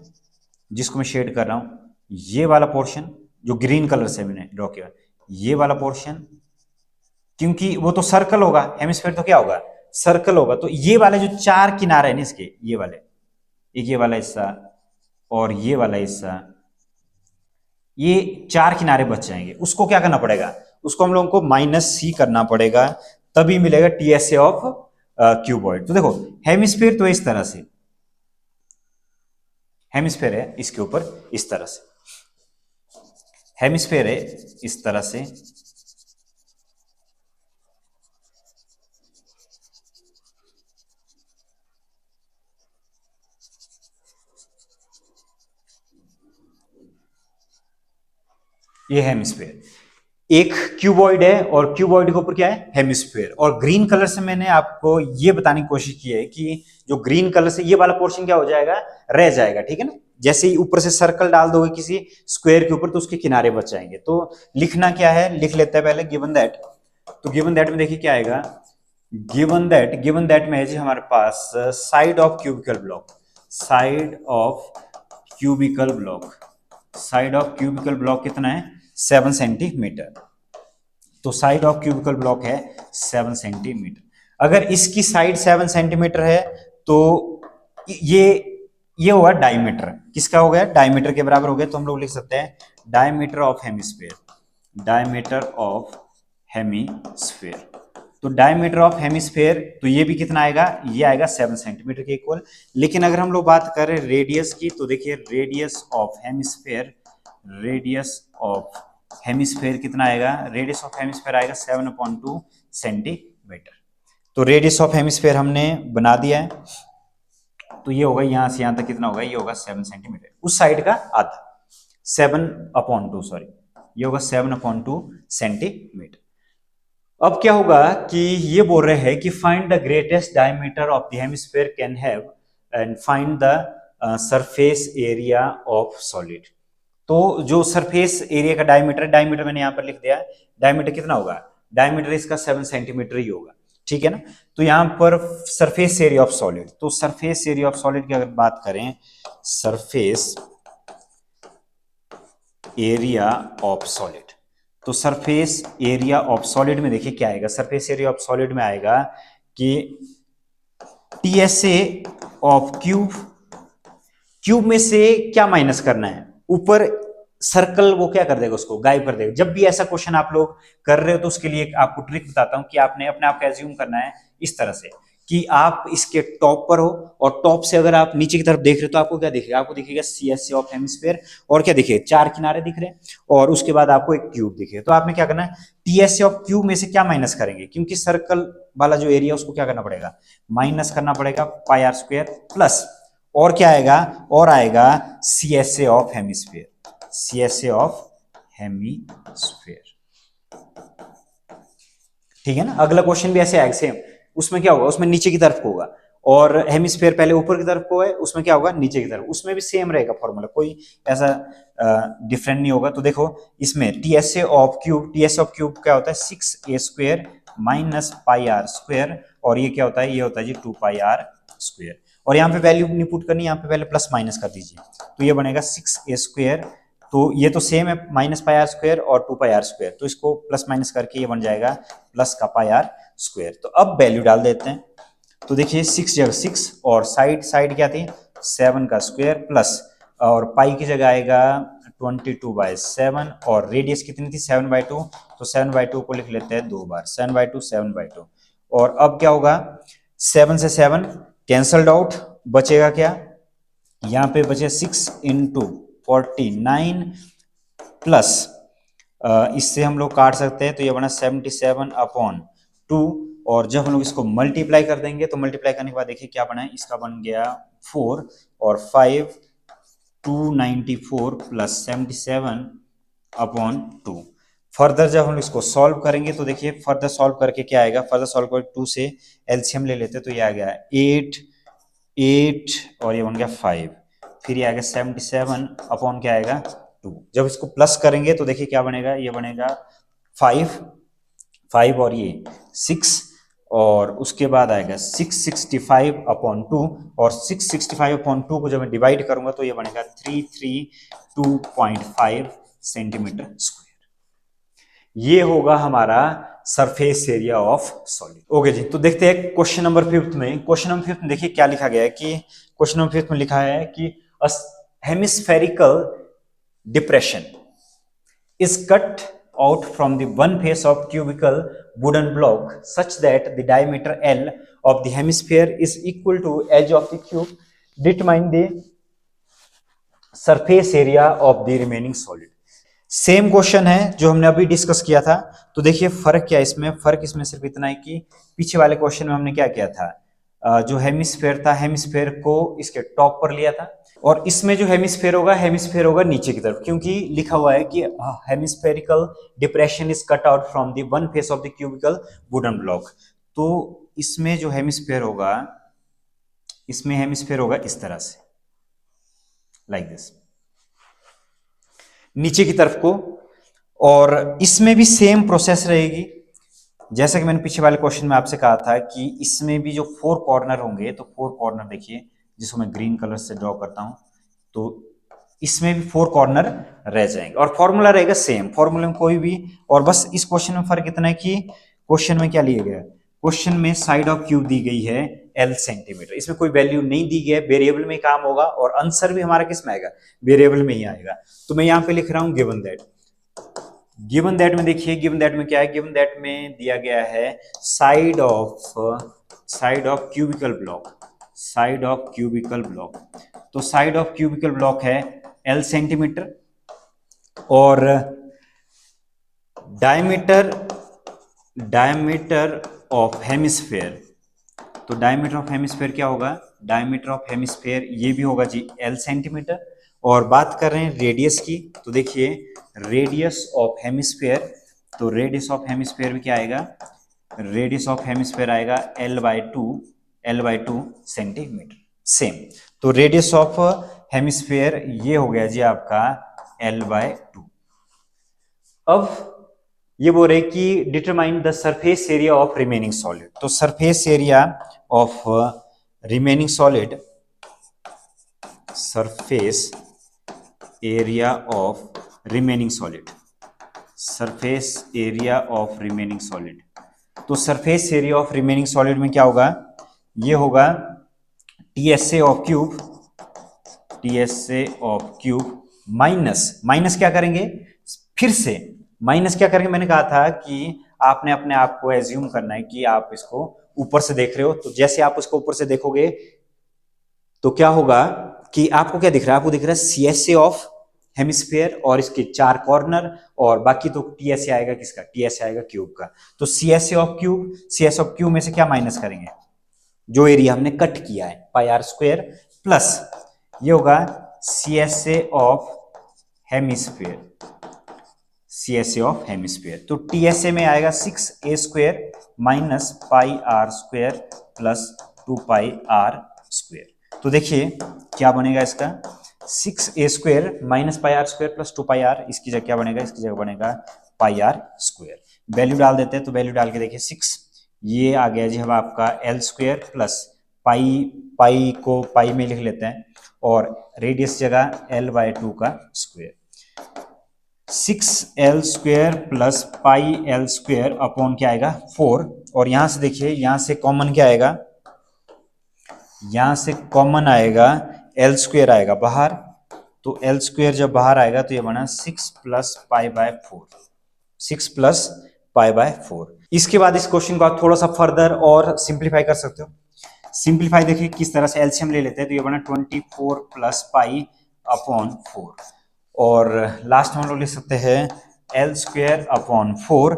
जिसको मैं शेड कर रहा हूं, ये वाला पोर्शन जो ग्रीन कलर से मैंने ड्रॉ किया, ये वाला पोर्शन, क्योंकि वो तो सर्कल होगा, हेमिस्फेयर तो क्या होगा सर्कल होगा। तो ये वाले जो चार किनारे हैं ना इसके, ये वाले, एक ये वाला हिस्सा और ये वाला हिस्सा, ये चार किनारे बच जाएंगे। उसको क्या करना पड़ेगा, उसको हम लोगों को -c करना पड़ेगा, तभी मिलेगा टीएसए ऑफ क्यूबॉइड। तो देखो हेमिस्फीयर तो इस तरह से, हेमिस्फीयर है इसके ऊपर इस तरह से, हेमिस्फीयर है इस तरह से, ये हेमिस्फीयर। एक क्यूबॉइड है और क्यूबॉइड के ऊपर क्या है, हेमिस्फीयर। और ग्रीन कलर से मैंने आपको ये बताने की कोशिश की है कि जो ग्रीन कलर से ये वाला पोर्शन क्या हो जाएगा, रह जाएगा, ठीक है ना। जैसे ही ऊपर से सर्कल डाल दोगे किसी स्क्वायर के ऊपर तो उसके किनारे बच जाएंगे। तो लिखना क्या है, लिख लेते हैं पहले गिवन दैट। तो गिवन दैट में देखिए क्या आएगा, गिवन दैट में है जी हमारे पास side of cubical block, side of cubical block, side of cubical block कितना है, 7 सेंटीमीटर। तो साइड ऑफ क्यूबिकल ब्लॉक है 7 सेंटीमीटर। अगर इसकी साइड 7 सेंटीमीटर है तो ये ये होगा डायमीटर, किसका हो गया, डायमीटर के बराबर हो गया। तो हम लोग लिख सकते हैं diameter of hemisphere, diameter of hemisphere. तो डायमीटर ऑफ हेमिस्फीयर, तो ये भी कितना आएगा, ये आएगा 7 सेंटीमीटर के इक्वल। लेकिन अगर हम लोग बात करें रेडियस की, तो देखिए radius of hemisphere, radius of hemisphere कितना आएगा, रेडियस ऑफ हेमिस्फीयर आएगा 7/2 सेंटीमीटर। तो रेडियस ऑफ हेमिस्फीयर हमने बना दिया है। तो ये होगा यहां से यहां तक कितना होगा, ये होगा 7 सेंटीमीटर, उस साइड का आधा, 7/2 सॉरी, ये होगा 7/2 सेंटीमीटर। अब क्या होगा कि ये बोल रहे हैं कि find the greatest diameter of the hemisphere can have and find the surface area of solid. तो जो सरफेस एरिया का डायमीटर, डायमीटर मैंने यहां पर लिख दिया, डायमीटर कितना होगा, डायमीटर इसका 7 सेंटीमीटर ही होगा, ठीक है ना। तो यहां पर सरफेस एरिया ऑफ सॉलिड, तो सरफेस एरिया ऑफ सॉलिड की अगर बात करें, सरफेस एरिया ऑफ सॉलिड, तो सरफेस एरिया ऑफ सॉलिड में देखिए क्या आएगा, सरफेस एरिया ऑफ सॉलिड में आएगा कि टीएसए ऑफ क्यूब, क्यूब में से क्या माइनस करना है, ऊपर सर्कल वो क्या कर देगा, उसको गायब कर देगा। जब भी ऐसा क्वेश्चन आप लोग कर रहे हो तो उसके लिए आपको ट्रिक बताता हूं कि आपने अपने आप को एज्यूम करना है इस तरह से कि आप इसके टॉप पर हो और टॉप से अगर आप नीचे की तरफ देख रहे हो तो आपको क्या दिखेगा, आपको दिखेगा सीएसए ऑफ हेमिस्फीयर, और क्या दिखे, 4 किनारे दिख रहे हैं, और उसके बाद आपको एक क्यूब दिखे। तो आपने क्या करना है, टीएसए ऑफ क्यूब में से क्या माइनस करेंगे, क्योंकि सर्कल वाला जो एरिया उसको क्या करना पड़ेगा, माइनस करना पड़ेगा पाई आर स्क्वायर प्लस, और क्या आएगा, और आएगा CSA of hemisphere, CSA of hemisphere, ठीक है ना। अगला क्वेश्चन भी ऐसे आएगा सेम, उसमें क्या होगा, उसमें नीचे की तरफ को होगा, और हेमिस्फीयर पहले ऊपर की तरफ को है, उसमें क्या होगा, नीचे की तरफ, उसमें भी सेम रहेगा फॉर्मूला, कोई ऐसा डिफरेंट नहीं होगा। तो देखो इसमें TSA of cube, TSA of cube क्या होता है, 6a square minus pi r square, और ये क्या होता है, ये होता है जी 2 पाई आर स्क्वायर। और यहाँ पे वैल्यू नहीं पुट करनी, यहाँ पे पहले प्लस माइनस कर दीजिए, तो ये बनेगा 6a स्क्वायर, तो ये तो सेम है, माइनस पाई आर स्क्वायर और 2 पाई आर स्क्वायर, तो इसको प्लस माइनस करके ये बन जाएगा प्लस का पाई आर स्क्वायर। तो अब वैल्यू डाल देते हैं, तो देखिए 6 जगह 6, और साइड साइड क्या थी, 7 का स्क्वायर प्लस, और पाई की जगह आएगा 22/7, और रेडियस कितनी थी 7/2, तो 7/2 को लिख लेते हैं 2 बार, 7/2 7/2। और अब क्या होगा, 7 से 7 कैंसल्ड आउट, बचेगा क्या, यहाँ पे बचे 6 × 49 प्लस, इससे हम लोग काट सकते हैं, तो ये बना 77/2, और जब हम लोग इसको मल्टीप्लाई कर देंगे तो मल्टीप्लाई करने के बाद देखिए क्या बना है, इसका बन गया 4 और 5 294 प्लस 77/2। फर्दर जब हम इसको सॉल्व करेंगे तो देखिए फर्दर सॉल्व करके क्या आएगा, फर्दर सॉल्व करके 2 से एलसीएम ले लेते तो ये आ गया 8 और ये बन गया 5, फिर ये आएगा 77 अपॉन क्या आएगा 2। जब इसको प्लस करेंगे तो देखिए क्या बनेगा, ये बनेगा 5 और ये 6, और उसके बाद आएगा 665/2, और 665/2 को जब मैं डिवाइड करूंगा तो ये बनेगा 332.5 सेंटीमीटर स्क्वायर। ये होगा हमारा surface area of solid. Okay जी, तो देखते हैं क्वेश्चन नंबर 5 में। क्वेश्चन नंबर 5 में देखिए क्या लिखा गया है कि क्वेश्चन नंबर 5 में लिखा है कि hemispherical depression is cut out from the one face of cubical wooden block such that the diameter L of the hemisphere is equal to edge of the cube. Determine the surface area of the remaining solid. Same question है जो हमने अभी discuss किया था। तो देखिए फर्क क्या है इसमें, फर्क इसमें सिर्फ इतना है कि पीछे वाले क्वेश्चन में हमने क्या किया था, जो हेमिस्फेयर था, हेमिस्फेयर को इसके टॉप पर लिया था, और इसमें जो हेमिस्फेयर होगा, हेमिस्फेयर होगा नीचे की तरफ, क्योंकि लिखा हुआ है कि hemispherical depression is cut out from the one face of the cubical wooden block. तो इसमें जो हेमिस्फेयर होगा, इसमें हेमिस्फेयर होगा इस तरह से, लाइक दिस, नीचे की तरफ को। और इसमें भी सेम प्रोसेस रहेगी, जैसा कि मैंने पीछे वाले क्वेश्चन में आपसे कहा था कि इसमें भी जो 4 कॉर्नर होंगे, तो 4 कॉर्नर देखिए, जिसको मैं ग्रीन कलर से ड्रॉ करता हूं, तो इसमें भी 4 कॉर्नर रह जाएंगे और फॉर्मूला रहेगा सेम, फॉर्मूले में कोई भी, और बस इस क्वेश्चन में फर्क इतना है कि क्वेश्चन में क्या लिया गया है, क्वेश्चन में साइड ऑफ क्यूब दी गई है L सेंटीमीटर, इसमें कोई वैल्यू नहीं दी गई है, वेरिएबल में काम होगा और आंसर भी हमारा किस में आएगा, वेरिएबल में ही आएगा। तो मैं यहां पे लिख रहा हूं गिवन दैट, गिवन दैट में देखिए, गिवन दैट में क्या है, गिवन दैट में दिया गया है side of cubical block, side of cubical block. तो साइड ऑफ क्यूबिकल ब्लॉक है L सेंटीमीटर, और डायमीटर ऑफ हेमिस्फेयर, तो डायमीटर ऑफ हेमिस्फेयर क्या होगा, डायमीटर ऑफ हेमिस्फेयर ये भी होगा जी L सेंटीमीटर। और बात कर रहे हैं रेडियस की, तो देखिए रेडियस ऑफ हेमिस्फेयर, तो रेडियस ऑफ हेमिस्फेयर भी क्या आएगा, रेडियस ऑफ हेमिस्फेयर आएगा L/2 सेंटीमीटर, सेम। तो रेडियस ऑफ हेमिस्फेयर ये हो गया जी आपका L/2। अब ये बोल रहे कि determine the surface area of remaining solid, तो surface area of remaining solid, surface area of remaining solid, surface area of remaining solid. तो surface area of remaining solid में क्या होगा, ये होगा TSA of cube, TSA of cube minus क्या करेंगे, फिर से माइनस क्या करेंगे, मैंने कहा था कि आपने अपने आप को एज्यूम करना है कि आप इसको ऊपर से देख रहे हो, तो जैसे आप उसको ऊपर से देखोगे तो क्या होगा कि आपको क्या दिख रहा है, आपको दिख रहा है CSA ऑफ हेमिस्फेयर और इसके 4 कॉर्नर, और बाकी तो TSA आएगा किसका, TSA आएगा क्यूब का। तो CSA of cube, CS of cube में से क्या माइनस करेंगे, जो एरिया हमने कट किया है πr² प्लस ये होगा CSA of hemisphere, CSA of hemisphere. तो TSA में आएगा 6a² minus πr² plus 2πr²। तो देखिए क्या बनेगा इसका, 6a² minus πr² plus 2πr, इसकी जगह क्या बनेगा, इसकी जगह बनेगा πr²। वैल्यू डाल देते हैं, तो वैल्यू डाल के देखिए 6, ये आ गया जी हम आपका L² प्लस पाई को पाई में लिख लेते हैं, और रेडियस जगह L/2 का square, 6L² plus πL² upon क्या आएगा 4, और यहां से देखिए, यहां से कॉमन क्या आएगा, यहां से कॉमन आएगा L² आएगा बाहर, तो L² जब बाहर आएगा तो ये बना 6 प्लस π/4, 6 प्लस π/4। इसके बाद इस क्वेश्चन को आप थोड़ा सा फर्दर और सिंप्लीफाई कर सकते हो। सिंप्लीफाई देखिए किस तरह से, एलसीएम ले लेते हैं, तो ये बना 24 प्लस π/4, और लास्ट में हम लोग लिख सकते हैं L²/4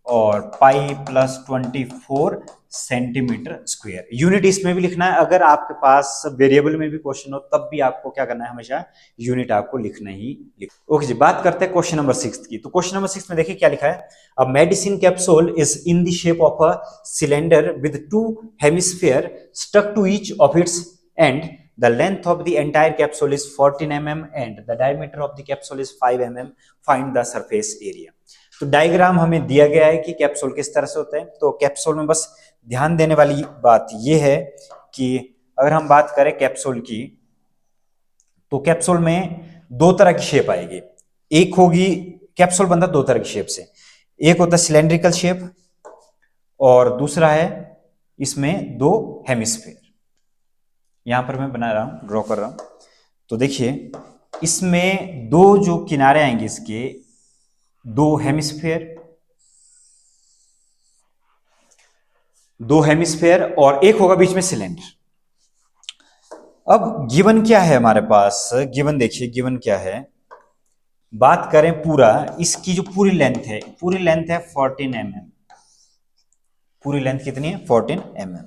और pi plus 24 centimetre square. Unit इसमें भी लिखना है, अगर आपके पास वेरिएबल में भी क्वेश्चन हो तब भी आपको क्या करना है, हमेशा यूनिट आपको लिखना ही ओके जी। बात करते हैं क्वेश्चन नंबर 6 की। तो क्वेश्चन नंबर 6 में देखिए क्या लिखा है, a medicine capsule is in the shape of a cylinder with 2 hemisphere stuck to each of its end the length of the entire capsule is 14 mm and the diameter of the capsule is 5 mm. Find the surface area. तो diagram हमें दिया गया है कि capsule किस तरह से होता है। तो कैप्सूल में बस ध्यान देने वाली बात यह है कि अगर हम बात करें कैप्सूल की, तो कैप्सूल में दो तरह की शेप आएगी। एक होगी, कैप्सूल बनता दो तरह की शेप से, एक होता है सिलेंड्रिकल शेप और दूसरा है इसमें दो हेमिस्फीयर। यहां पर मैं बना रहा हूं, ड्रॉ कर रहा हूं। तो देखिए इसमें दो जो किनारे आएंगे, इसके दो हेमिस्फेयर और एक होगा बीच में सिलेंडर। अब गिवन क्या है हमारे पास, गिवन देखिए गिवन क्या है, बात करें पूरा, इसकी जो पूरी लेंथ है 14 mm। पूरी लेंथ कितनी है 14 mm।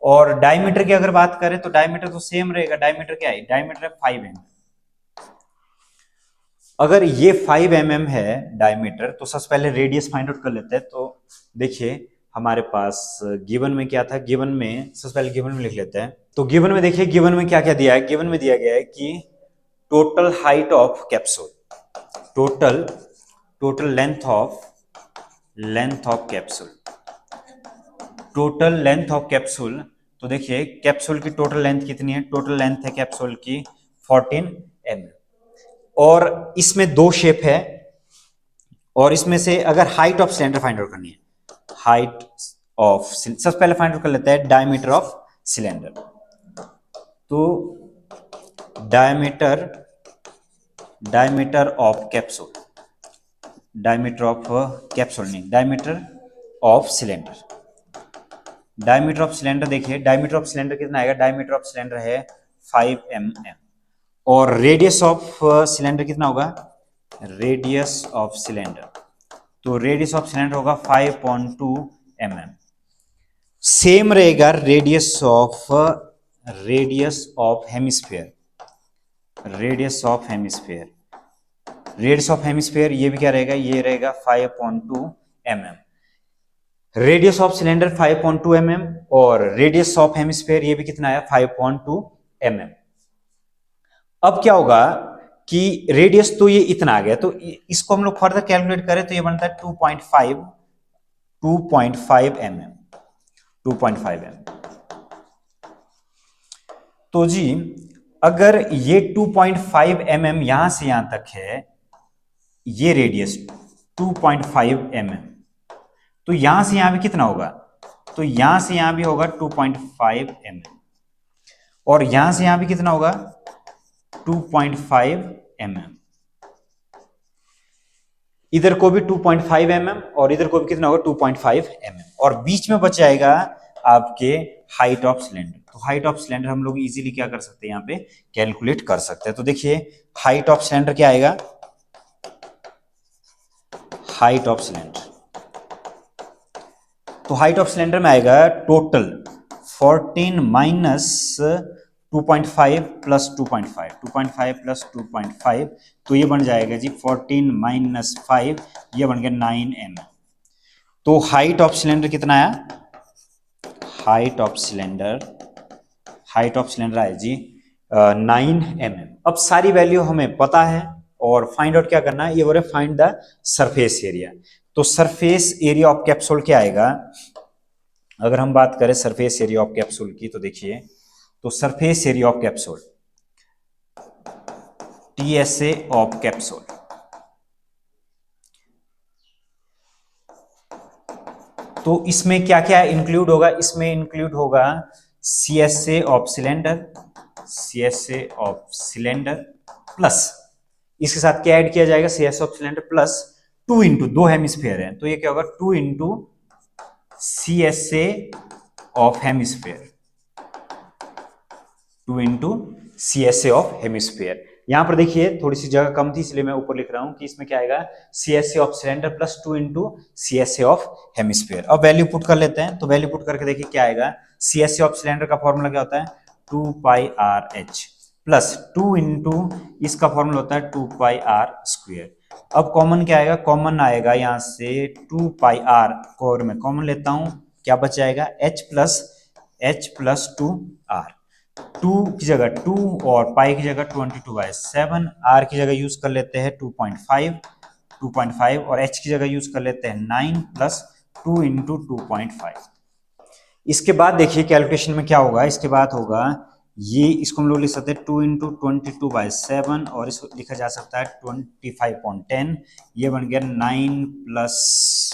और डायमीटर की अगर बात करें तो डायमीटर तो सेम रहेगा। डायमीटर क्या है? डायमीटर है 5 mm। अगर ये 5 mm है डायमीटर, तो सबसे पहले रेडियस फाइंड आउट कर लेते हैं। तो देखिए हमारे पास गिवन में क्या था, गिवन में सबसे पहले गिवन में लिख लेते हैं। तो गिवन में देखिए, गिवन में क्या क्या दिया है। गिवन में दिया गया है कि total height of capsule, total total length of capsule, total length of capsule. तो देखिए कैप्सूल की टोटल लेंथ कितनी है? टोटल लेंथ है कैप्सूल की 14 mm। और इसमें दो शेप है, और इसमें से अगर height of cylinder find out करनी है, हाइट ऑफ, सबसे पहले फाइंड आउट कर लेते हैं डायमीटर ऑफ सिलेंडर। तो diameter diameter of capsule, diameter of capsule नहीं, diameter of cylinder. Diameter of cylinder देखिए, डायमीटर ऑफ सिलेंडर कितना आएगा? डायमीटर ऑफ सिलेंडर है 5 mm। और रेडियस ऑफ सिलेंडर कितना होगा? रेडियस ऑफ सिलेंडर, तो रेडियस ऑफ सिलेंडर होगा 5.2 mm। सेम रहेगा radius of hemisphere, radius of hemisphere, radius of hemisphere ये भी क्या रहेगा? ये रहेगा 5.2 mm। Radius of cylinder 5.2 mm, और रेडियस ऑफ हेमिस्फीयर ये भी कितना है? 5.2 mm। अब क्या होगा कि रेडियस तो ये इतना आ गया, तो इसको हम लोग फर्दर कैलकुलेट करें तो ये बनता है 2.5 mm, 2.5 mm। तो जी अगर ये 2.5 mm यहां से यहां तक है, ये रेडियस 2.5 mm, तो यहां से यहां भी कितना होगा? तो यहां से यहां भी होगा 2.5 mm, और यहां से यहां भी कितना होगा? 2.5 mm। इधर को भी 2.5 mm और इधर को भी कितना होगा? 2.5 mm, और बीच में बच जाएगा आपके हाइट ऑफ सिलेंडर। तो हाइट ऑफ सिलेंडर हम लोग इजीली क्या कर सकते हैं? यहाँ पे कैलकुलेट कर सकते हैं। तो देखिए हाइट ऑफ सिलेंडर क्या आएगा? हाइट ऑफ सिलेंडर, तो हाइट ऑफ सिलेंडर में आएगा टोटल 14 माइनस 2.5 प्लस 2.5, 2.5 प्लस 2.5, तो ये बन जाएगा जी 14 माइनस 5, ये बन गया 9 mm। तो हाइट ऑफ सिलेंडर कितना आया? हाइट ऑफ सिलेंडर है जी 9 mm। अब सारी वैल्यू हमें पता है, और फाइंड आउट क्या करना है? ये बोल रहे फाइंड द सरफेस एरिया। तो सरफेस एरिया ऑफ कैप्सूल क्या आएगा? अगर हम बात करें सरफेस एरिया ऑफ कैप्सूल की, तो देखिए, तो surface area of capsule, TSA of capsule, तो इसमें क्या क्या इंक्लूड होगा? इसमें इंक्लूड होगा CSA of cylinder, CSA of cylinder plus, इसके साथ क्या ऐड किया जाएगा? CSA of cylinder plus 2 into, दो हेमिस्फीयर है तो ये क्या होगा? 2 into CSA of hemisphere, 2 into CSA of hemisphere. यहां पर देखिए थोड़ी सी जगह कम थी इसलिए मैं ऊपर लिख रहा हूं कि इसमें क्या आएगा? CSA of cylinder plus 2 into CSA of hemisphere. अब वैल्यू पुट कर लेते हैं, तो वैल्यू पुट करके देखिए क्या आएगा? CSA ऑफ सिलेंडर का फॉर्मूला क्या होता है? 2 pi r H plus 2 into इसका फॉर्मूला होता है 2 पाई आर स्क्वेयर। अब कॉमन क्या आएगा? कॉमन आएगा यहां से 2 पाई आर को मैं कॉमन लेता हूं, क्या बच जाएगा? H plus 2 are. 2 की जगह 2 और पाई की जगह 22/7, आर की जगह यूज कर लेते हैं 2.5 और एच की जगह यूज कर लेते हैं 9 प्लस 2 इंटू 2.5। इसके बाद देखिए कैलकुलेशन में क्या होगा? इसके बाद होगा ये, इसको हम लोग लिख सकते हैं 2 इंटू 22/7, और इसको लिखा जा सकता है 25/10, ये बन गया 9 प्लस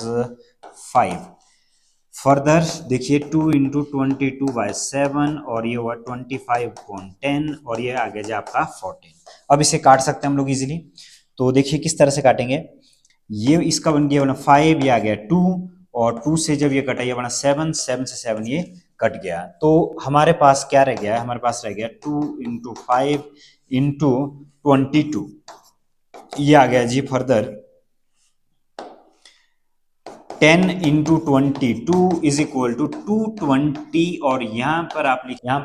5। फर्दर देखिए 2 इंटू 22/7 और ये हुआ 25/10, और ये आ गया जी आपका 14। अब इसे काट सकते हैं हम लोग इजीली। तो देखिए किस तरह से काटेंगे? ये इसका बन गया 5, ये आ गया 2, और 2 से जब ये कटा ये बना 7, 7 से 7 ये कट गया। तो हमारे पास क्या रह गया? हमारे पास रह गया 2 इंटू 5 इंटू 22, ये आ गया जी further 10 into 22 is equal to 220, और यहाँ पर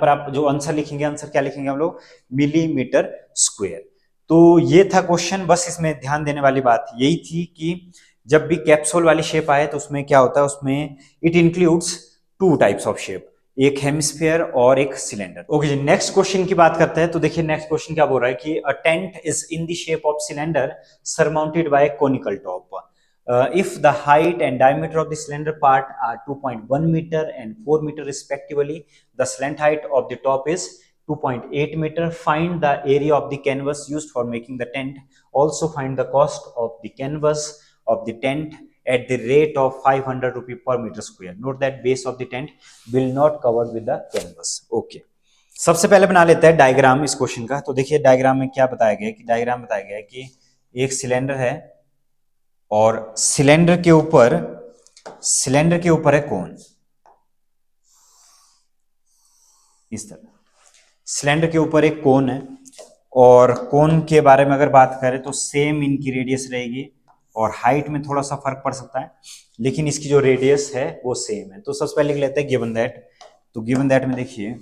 आप जो आंसर लिखेंगे, आंसर क्या लिखेंगे हम लोग, मिलीमीटर स्क्वायर। तो ये था क्वेश्चन। बस इसमें ध्यान देने वाली बात यही थी कि जब भी कैप्सूल वाली शेप आए तो उसमें क्या होता है, उसमें it includes two types of shape, एक हेमिस्फीयर और एक सिलेंडर। ओके जी, नेक्स्ट क्वेश्चन की बात करते हैं। तो देखिए नेक्स्ट क्वेश्चन क्या बोल रहा है कि a tent is in the shape of cylinder surmounted by conical top. If the height and diameter of the cylinder part are 2.1 meter and 4 meter respectively, the slant height of the top is 2.8 meter. Find the area of the canvas used for making the tent. Also find the cost of the canvas of the tent at the rate of 500 rupee per meter square. Note that base of the tent will not cover with the canvas. Okay. सबसे पहले बना लेते हैं diagram इस question का। तो देखिए diagram में क्या बताया गया है कि डायग्राम बताया गया है कि एक सिलेंडर है और सिलेंडर के ऊपर है कोन, इस तरह सिलेंडर के ऊपर एक कोन है, और कोन के बारे में अगर बात करें तो सेम इनकी रेडियस रहेगी, और हाइट में थोड़ा सा फर्क पड़ सकता है लेकिन इसकी जो रेडियस है वो सेम है। तो सबसे पहले लिख लेते हैं गिवन दैट। तो गिवन दैट में देखिए,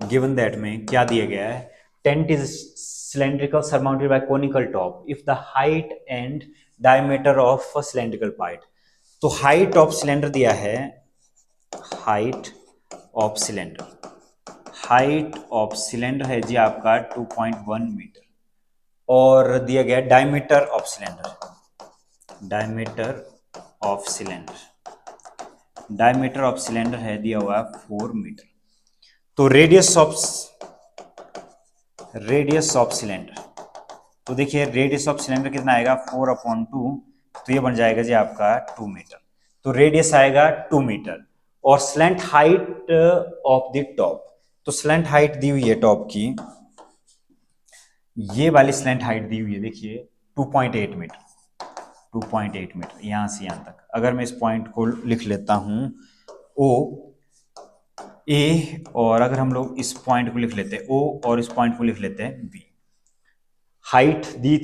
गिवन दैट में क्या दिया गया है, tent is cylindrical surmounted by conical top if the height and diameter of a cylindrical part। तो हाइट ऑफ सिलेंडर दिया है, height of cylinder, height of cylinder है जी आपका 2.1 मीटर, और दिया गया diameter of cylinder, diameter of cylinder, diameter of cylinder है दिया हुआ 4 मीटर। तो रेडियस ऑफ सिलेंडर, तो देखिए रेडियस ऑफ सिलेंडर कितना आएगा 4/2, तो ये बन जाएगा जी आपका 2 मीटर। तो रेडियस आएगा 2 मीटर, और slant height of the top, तो स्लैंट हाइट दी हुई है टॉप की, ये वाली स्लैंट हाइट दी हुई है देखिए 2.8 मीटर, 2.8 मीटर यहां से यहां तक। अगर मैं इस पॉइंट को लिख लेता हूं ओ ए, और अगर हम लोग इस पॉइंट को लिख लेते हैं ओ, और इस पॉइंट को लिख लेते हैं बी। हाइट दी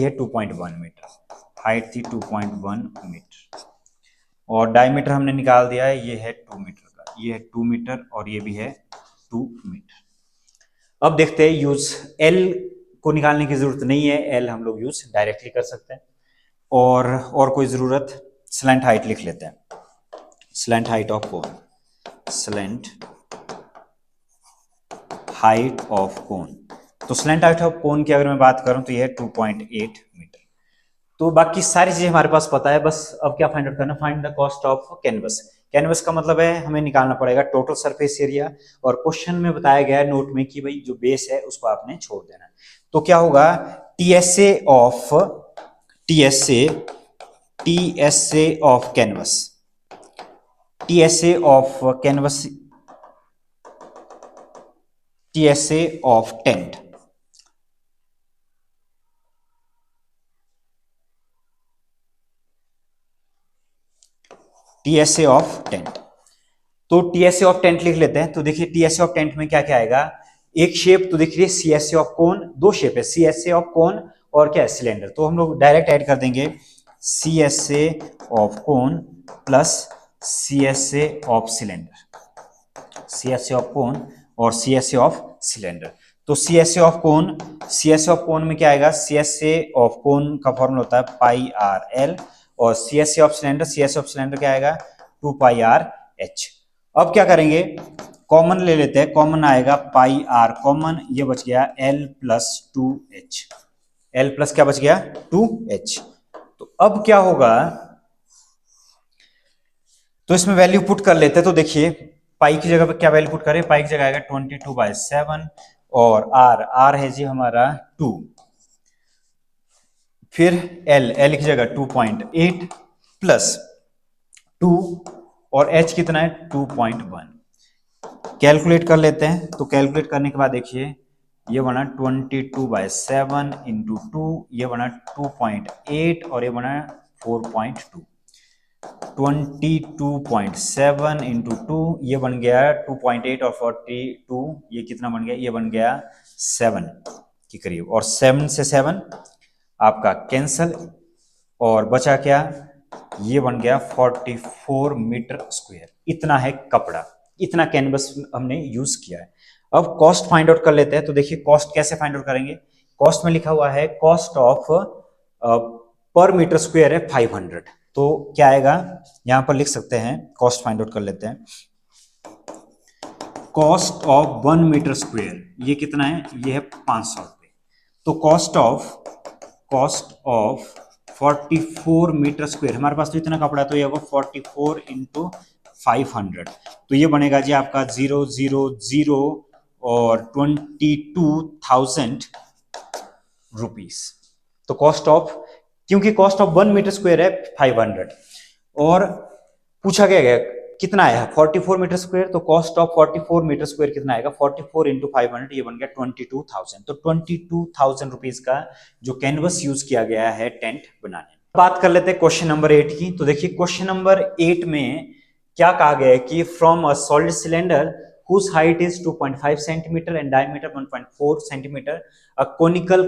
है 2.1 मीटर, हाइट थी 2.1 मीटर, और डायमीटर हमने निकाल दिया है, ये है 2 मीटर का, ये है 2 मीटर और ये भी है 2 मीटर। अब देखते हैं यूज, एल को निकालने की जरूरत नहीं है, एल हम लोग यूज डायरेक्टली कर सकते हैं, और कोई जरूरत, स्लैंट हाइट लिख लेते हैं, slant height of cone, slant height of cone. तो स्लैंट हाइट ऑफ कोन की अगर मैं बात करूं तो यह है 2.8 मीटर। तो बाकी सारी चीजें हमारे पास पता है, बस अब क्या फाइंड आउट करना, find the cost of canvas. Canvas का मतलब है हमें निकालना पड़ेगा टोटल सरफेस एरिया, और क्वेश्चन में बताया गया है नोट में कि भाई जो बेस है उसको आपने छोड़ देना है। तो क्या होगा, TSA of canvas, TSA of canvas, TSA of tent, TSA of tent. तो टीएसए ऑफ टेंट लिख लेते हैं। तो देखिए टीएसए ऑफ टेंट में क्या क्या आएगा, एक शेप तो दिख रही है सीएसए ऑफ कोन, दो शेप है सीएसए ऑफ कोन और क्या है सिलेंडर। तो हम लोग डायरेक्ट ऐड कर देंगे CSA of cone plus CSA of cylinder, CSA of cone और सीएसए ऑफ सिलेंडर। तो CSA of cone, CSA of cone में क्या आएगा, सीएसए ऑफ कोन का फॉर्मूला होता है पाई आर एल, और CSA of cylinder, CSA of cylinder क्या आएगा 2 पाई आर एच। अब क्या करेंगे, कॉमन ले लेते हैं, कॉमन आएगा पाई आर कॉमन, ये बच गया एल प्लस 2एच, एल प्लस क्या बच गया 2एच। तो अब क्या होगा, तो इसमें वैल्यू पुट कर लेते हैं। तो देखिए पाई की जगह पे क्या वैल्यू पुट करें, पाई की जगह आएगा 22/7, और आर है जी हमारा 2, फिर एल की जगह 2.8 प्लस 2, और एच कितना है 2.1। कैलकुलेट कर लेते हैं। तो कैलकुलेट करने के बाद देखिए ये बना 22/7 इंटू 2, ये बना 2.8 और ये बना 4.2। 22.7 इंटू 2 ये बन गया 2.8 और 42 ये कितना बन गया, ये बन गया 7 के करीब, और 7 से 7 आपका कैंसल, और बचा क्या, ये बन गया 44 मीटर स्क्वायर। इतना है कपड़ा, इतना कैनवस हमने यूज किया है। अब कॉस्ट फाइंड आउट कर लेते हैं। तो देखिए कॉस्ट कैसे फाइंड आउट करेंगे, कॉस्ट में लिखा हुआ है कॉस्ट ऑफ पर मीटर स्क्वायर है 500। तो क्या आएगा, यहां पर लिख सकते हैं, कॉस्ट फाइंड आउट कर लेते हैं। कॉस्ट ऑफ 1 मीटर स्क्वायर ये कितना है, ये है 500 रुपये। तो कॉस्ट ऑफ 44 मीटर स्क्वायर, हमारे पास तो इतना कपड़ा, तो ये होगा 44 इंटू 500। तो ये बनेगा जी आपका 000 और 22,000 रुपीस। तो कॉस्ट ऑफ, क्योंकि कॉस्ट ऑफ 1 मीटर स्क्वायर है 500 और पूछा गया कितना आया 44 मीटर स्क्वायर, तो कॉस्ट ऑफ 44 मीटर स्क्वायर कितना आएगा, 44 इंटू 500, ये बन गया 22,000। तो 22,000 रुपीज का जो कैनवस यूज किया गया है टेंट बनाने में। बात कर लेते हैं क्वेश्चन नंबर 8 की। तो देखिए क्वेश्चन नंबर 8 में क्या कहा गया है कि from a solid cylinder whose height is 2.5 centimeter and diameter 1.4 centimeter, a conical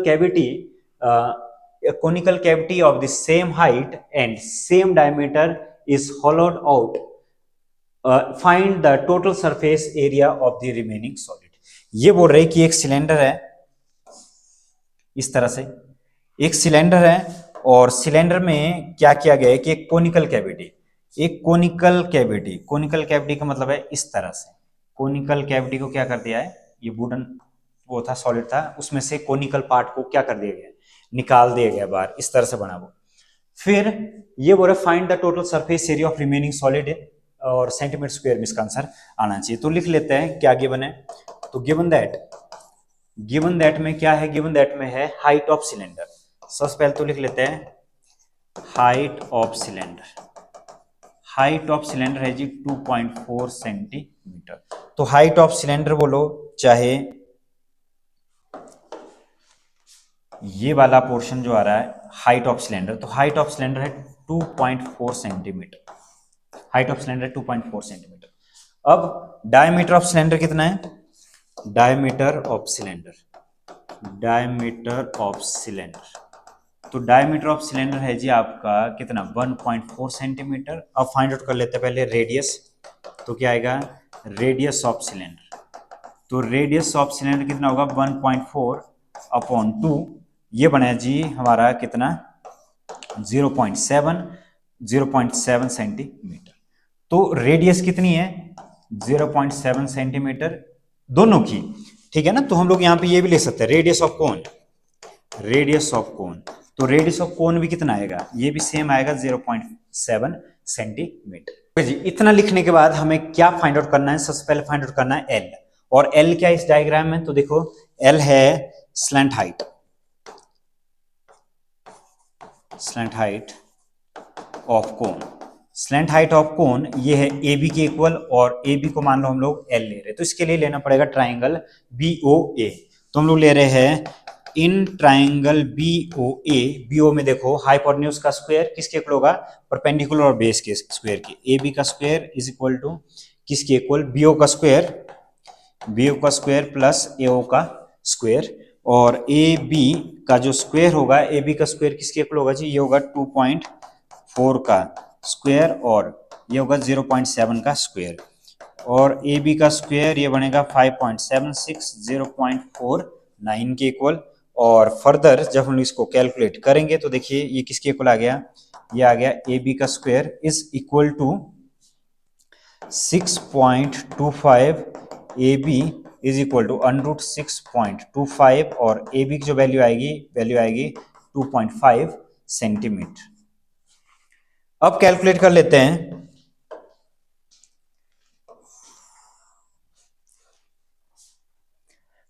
cavity of the same height and same diameter is hollowed out. Find the total surface area of the remaining solid. ये बोल रहे कि एक cylinder है, इस तरह से एक सिलेंडर है और सिलेंडर में क्या किया गया है कि एक कोनिकल कैविटी, कोनिकल कैविटी का मतलब है इस तरह से, कोनिकल कैविटी को क्या कर दिया है, ये वुडन वो था, सॉलिड था, उसमें से कोनिकल पार्ट को क्या कर दिया गया, निकाल दिया गया बाहर, इस तरह से बना वो। फिर ये बोल रहा find the total surface area of remaining solid और सेंटीमीटर स्क्वायर में इसका आंसर आना चाहिए। तो लिख लेते हैं क्या गिवन है। तो गिवन दैट में क्या है, गिवन दैट में है हाइट ऑफ सिलेंडर। सबसे पहले तो लिख लेते हैं height of cylinder. Height of cylinder है जी 2.4 सेंटीमीटर। तो हाइट ऑफ सिलेंडर बोलो, चाहे ये वाला पोर्शन जो आ रहा है हाइट ऑफ सिलेंडर, तो हाइट ऑफ सिलेंडर है 2.4 centimetre. Height of cylinder 2.4 centimetre. अब डायमीटर ऑफ सिलेंडर कितना है, डायमीटर ऑफ सिलेंडर तो डायमीटर ऑफ सिलेंडर है जी आपका कितना 1.4 सेंटीमीटर। अब फाइंड आउट कर लेते हैं पहले रेडियस। तो क्या आएगा, रेडियस ऑफ सिलेंडर, तो रेडियस ऑफ सिलेंडर कितना होगा 1.4 अपॉन 2, ये बना जी हमारा कितना 0.7 सेंटीमीटर। तो रेडियस कितनी है 0.7 सेंटीमीटर दोनों की, ठीक है ना। तो हम लोग यहाँ पे ये भी ले सकते हैं रेडियस ऑफ कोन, तो रेडियस ऑफ कोन भी कितना आएगा, ये भी सेम आएगा 0.7 सेंटीमीटर। जी इतना लिखने के बाद हमें क्या फाइंड आउट करना है, सबसे पहले फाइंड आउट करना है एल। और एल क्या इस डायग्राम में, तो देखो एल है slant height of cone. Slant height of cone ये है ए बी के इक्वल, और ए बी को मान लो हम लोग एल ले रहे हैं, तो इसके लिए लेना पड़ेगा ट्राइंगल बी ओ ए। तो हम लोग ले रहे हैं in triangle B O A. B O में देखो हाइपोटेन्यूज का स्क्वायर किसके इक्वल होगा, परपेंडिकुलर और बेस के स्क्वायर के। ए बी का स्क्वायर इज इक्वल टू किसके इक्वल, बी ओ का स्क्वायर प्लस ए ओ का स्क्वायर। और ए बी का जो स्क्वायर होगा, ए बी का स्क्वायर किसके इक्वल होगा जी, ये होगा 2.4 का स्क्वायर और ये होगा 0.7 का स्क्वायर। और ए बी का स्क्वायर ये बनेगा 5.76, 0.49 के इक्वल। और फर्दर जब हम इसको कैलकुलेट करेंगे तो देखिए ये किसके इक्वल आ गया, ये आ गया ए बी का square is equal to 6.25, A B is equal to √6.25 और ए बी की जो वैल्यू आएगी 2.5 सेंटीमीटर। अब कैलकुलेट कर लेते हैं।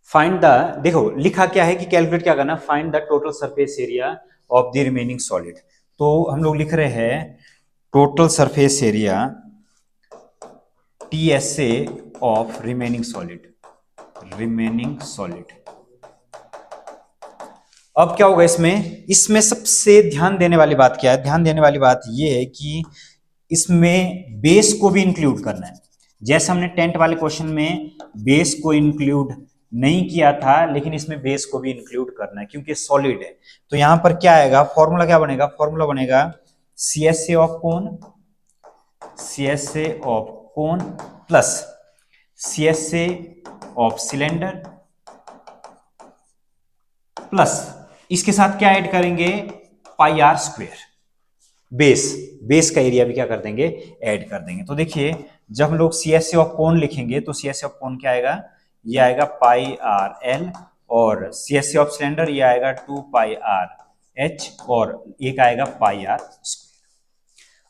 फाइंड द, देखो लिखा क्या है कि कैलकुलेट क्या करना, find the total surface area of the remaining solid. तो हम लोग लिख रहे हैं total surface area TSA of remaining solid. अब क्या होगा इसमें सबसे ध्यान देने वाली बात क्या है, ध्यान देने वाली बात यह है कि इसमें बेस को भी इंक्लूड करना है। जैसे हमने टेंट वाले क्वेश्चन में बेस को इंक्लूड नहीं किया था, लेकिन इसमें बेस को भी इंक्लूड करना है क्योंकि सॉलिड है। तो यहां पर क्या आएगा, फॉर्मूला क्या बनेगा, फॉर्मूला बनेगा C S A of cone, C S A of cone plus C S A of cylinder plus इसके साथ क्या ऐड करेंगे, pi r square, base, base का एरिया भी क्या कर देंगे, ऐड कर देंगे। तो देखिए जब हम लोग सी एस सी ऑफ कोन लिखेंगे तो सी एस सी ऑफ कोन क्या आएगा, ये आएगा पाई आर एल, और C S C of cylinder ये आएगा 2 पाई आर एच, और एक आएगा पाई आर स्क्वेयर।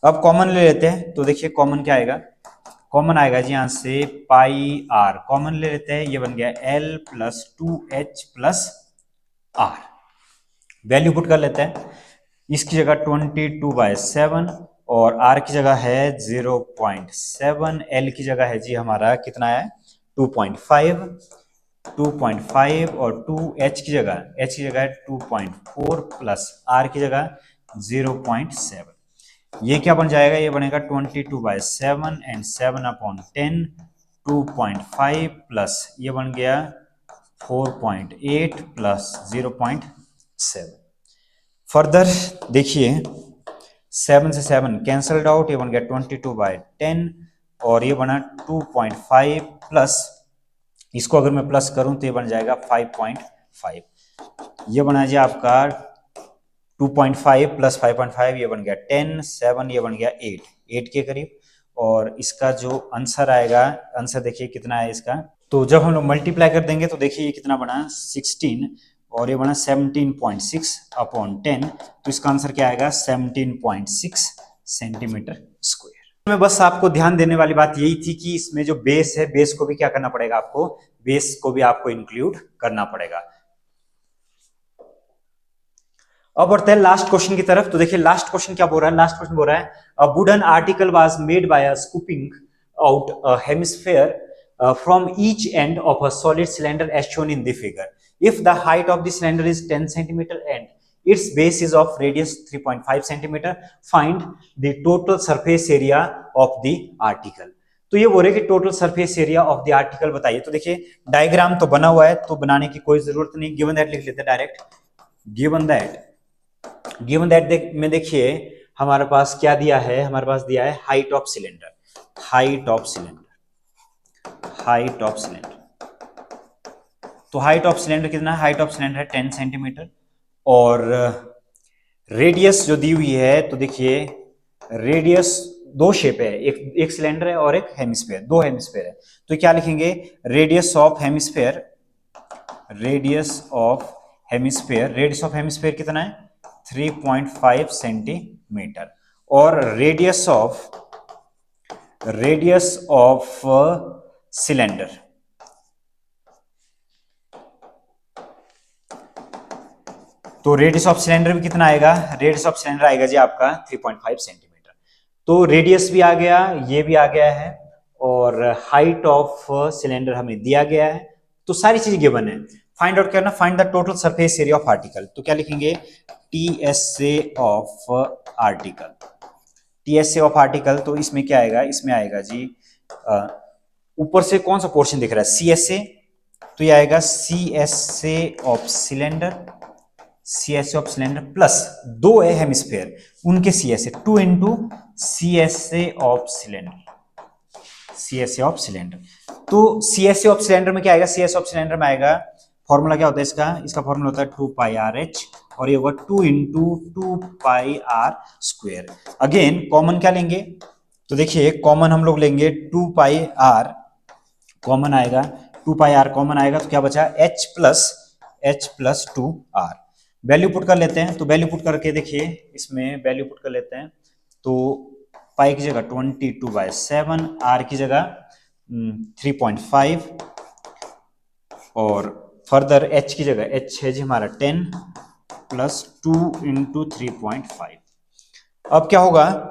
अब कॉमन ले लेते हैं, तो देखिए कॉमन क्या आएगा, कॉमन आएगा जी यहां से पाई आर, कॉमन ले लेते हैं, ये बन गया l plus 2 h plus r. Value put कर लेते हैं, इसकी जगह 22/7 और r की जगह है 0.7, l की जगह है जी हमारा कितना है 2.5, 2.5 और 2h की जगह है 2.4 प्लस r की जगह 0.7। ये क्या बन जाएगा, ये बनेगा 22/7 एंड 7/10, 2.5 प्लस ये बन गया 4.8 प्लस 0.7। फर्दर देखिए 7 से 7 कैंसल्ड आउट, ये बन गया 22/10 और ये बना 2.5 प्लस, इसको अगर मैं प्लस करूं तो ये बन जाएगा 5.5, ये बना जी आपका 2.5 प्लस 5.5, ये बन गया 10, 7 ये बन गया 8 के करीब। और इसका जो आंसर आएगा, आंसर देखिए कितना है इसका, तो जब हम लोग मल्टीप्लाई कर देंगे तो देखिए ये कितना बना 16 और ये बना 17.6/10, तो इसका आंसर क्या आएगा 17.6 सेंटीमीटर स्क्वायर। में बस आपको ध्यान देने वाली बात यही थी कि इसमें जो बेस है, बेस को भी क्या करना पड़ेगा आपको, बेस को भी आपको इंक्लूड करना पड़ेगा। अब बढ़ते हैं लास्ट क्वेश्चन की तरफ। तो देखिए लास्ट क्वेश्चन क्या बोल रहा है, लास्ट क्वेश्चन बोल रहा है a wooden article was made by a scooping out a hemisphere from each end of a solid cylinder as shown in the figure. If the height of the cylinder is 10 centimeter and its base is of radius 3.5 centimeter, find the total surface area of the article. तो ये बोल रहे कि total surface area of the article बताइए। तो देखिए diagram तो बना हुआ है, तो बनाने की कोई जरूरत नहीं, गिवन दैट लिख लेते हैं डायरेक्ट। गिवन दैट में देखिए हमारे पास क्या दिया है, हमारे पास दिया है height of cylinder, height of cylinder, height of cylinder. तो हाइट ऑफ सिलेंडर कितना है, हाइट ऑफ सिलेंडर है 10 सेंटीमीटर और रेडियस जो दी हुई है, तो देखिए रेडियस दो शेप है, एक सिलेंडर है और एक हेमिस्फीयर, दो हेमिस्फीयर है। तो क्या लिखेंगे, radius of hemisphere, radius of hemisphere, radius of hemisphere कितना है 3.5 सेंटीमीटर और रेडियस ऑफ सिलेंडर, तो रेडियस ऑफ सिलेंडर भी कितना आएगा, रेडियस ऑफ सिलेंडर आएगा जी आपका 3.5 सेंटीमीटर। तो रेडियस भी आ गया, ये भी आ गया है और हाइट ऑफ सिलेंडर हमें दिया गया है, तो सारी चीजें गिवन है। फाइंड आउट करना, find the total surface area of article. तो क्या लिखेंगे, TSA of article, TSA of article. तो इसमें क्या आएगा, इसमें आएगा जी ऊपर से कौन सा पोर्शन दिख रहा है, सीएसए, तो ये आएगा CSA of cylinder, CSA of cylinder plus दो है हेमिस्फीयर उनके CSA, 2 into CSA of cylinder, CSA of cylinder. तो सीएसए ऑफ सिलेंडर में क्या आएगा, सीएसए ऑफ सिलेंडर में आएगा, फॉर्मूला क्या होता है इसका, इसका फॉर्मूला होता है 2 पाई आर एच और ये होगा 2 into 2 pi r square. Again common क्या लेंगे, तो देखिए कॉमन हम लोग लेंगे 2 पाई आर, कॉमन आएगा 2 पाई आर कॉमन आएगा, तो क्या बचा h plus 2 r. Value put कर लेते हैं, तो वैल्यू पुट करके देखिए इसमें वैल्यू पुट कर लेते हैं, तो पाई की जगह 22/7, आर की जगह 3.5 और फर्दर h की जगह h है जी हमारा 10 प्लस 2 इंटू 3.5। अब क्या होगा,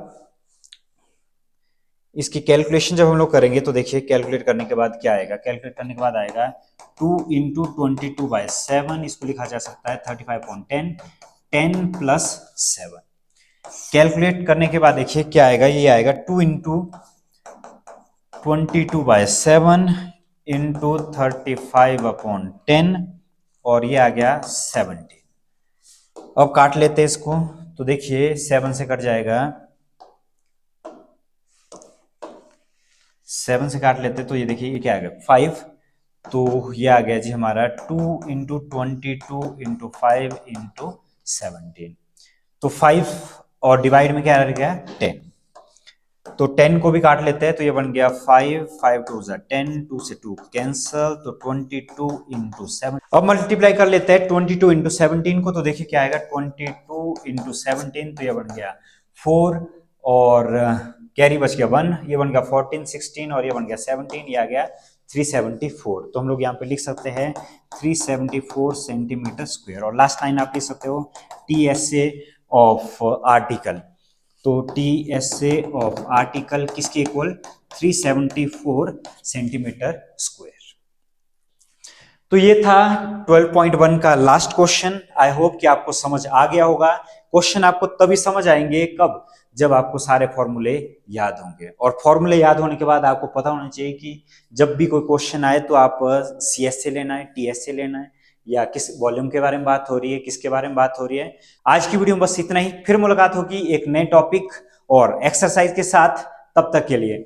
इसकी कैलकुलेशन जब हम लोग करेंगे तो देखिए कैलकुलेट करने के बाद क्या आएगा, कैलकुलेट करने के बाद आएगा 2 इंटू 22/7, इसको लिखा जा सकता है 35.10, 10 प्लस 7। कैलकुलेट करने के बाद देखिए क्या आएगा, ये आएगा 2 इंटू 22/7 इंटू 35/10 और ये आ गया 17। अब काट लेते हैं इसको, तो देखिए 7 से कट जाएगा, 7 से काट लेते तो ये देखिए ये क्या आ गया 5, तो ये आ गया जी हमारा 2 × 22 × 5 × 17। तो 5 और डिवाइड में क्या रह गया 10, तो 10 को भी काट लेते हैं, तो ये बन गया 5, 5 2 10, 2 से 2 कैंसल, तो 22 × 7। अब मल्टीप्लाई कर लेते हैं 22 × 17 को, तो देखिए क्या आएगा 22 × 17, तो ये बन गया 4 और कैरी बच गया 1, ये बन गया 14, 16 और ये बन गया 17, ये आ गया 374। तो हम लोग यहाँ पे लिख सकते हैं 374 सेंटीमीटर स्क्वायर। और लास्ट लाइन आप लिख सकते हो TSA ऑफ आर्टिकल, तो TSA ऑफ आर्टिकल किसके इक्वल 374 सेंटीमीटर स्क्वायर। तो ये था 12.1 का लास्ट क्वेश्चन। आई होप कि आपको समझ आ गया होगा। क्वेश्चन आपको तभी समझ आएंगे कब, जब आपको सारे फॉर्मूले याद होंगे। और फॉर्मूले याद होने के बाद आपको पता होना चाहिए कि जब भी कोई क्वेश्चन आए तो आप CS से लेना है, TS से लेना है, या किस वॉल्यूम के बारे में बात हो रही है, किसके बारे में बात हो रही है। आज की वीडियो में बस इतना ही, फिर मुलाकात होगी एक नए टॉपिक और एक्सरसाइज के साथ। तब तक के लिए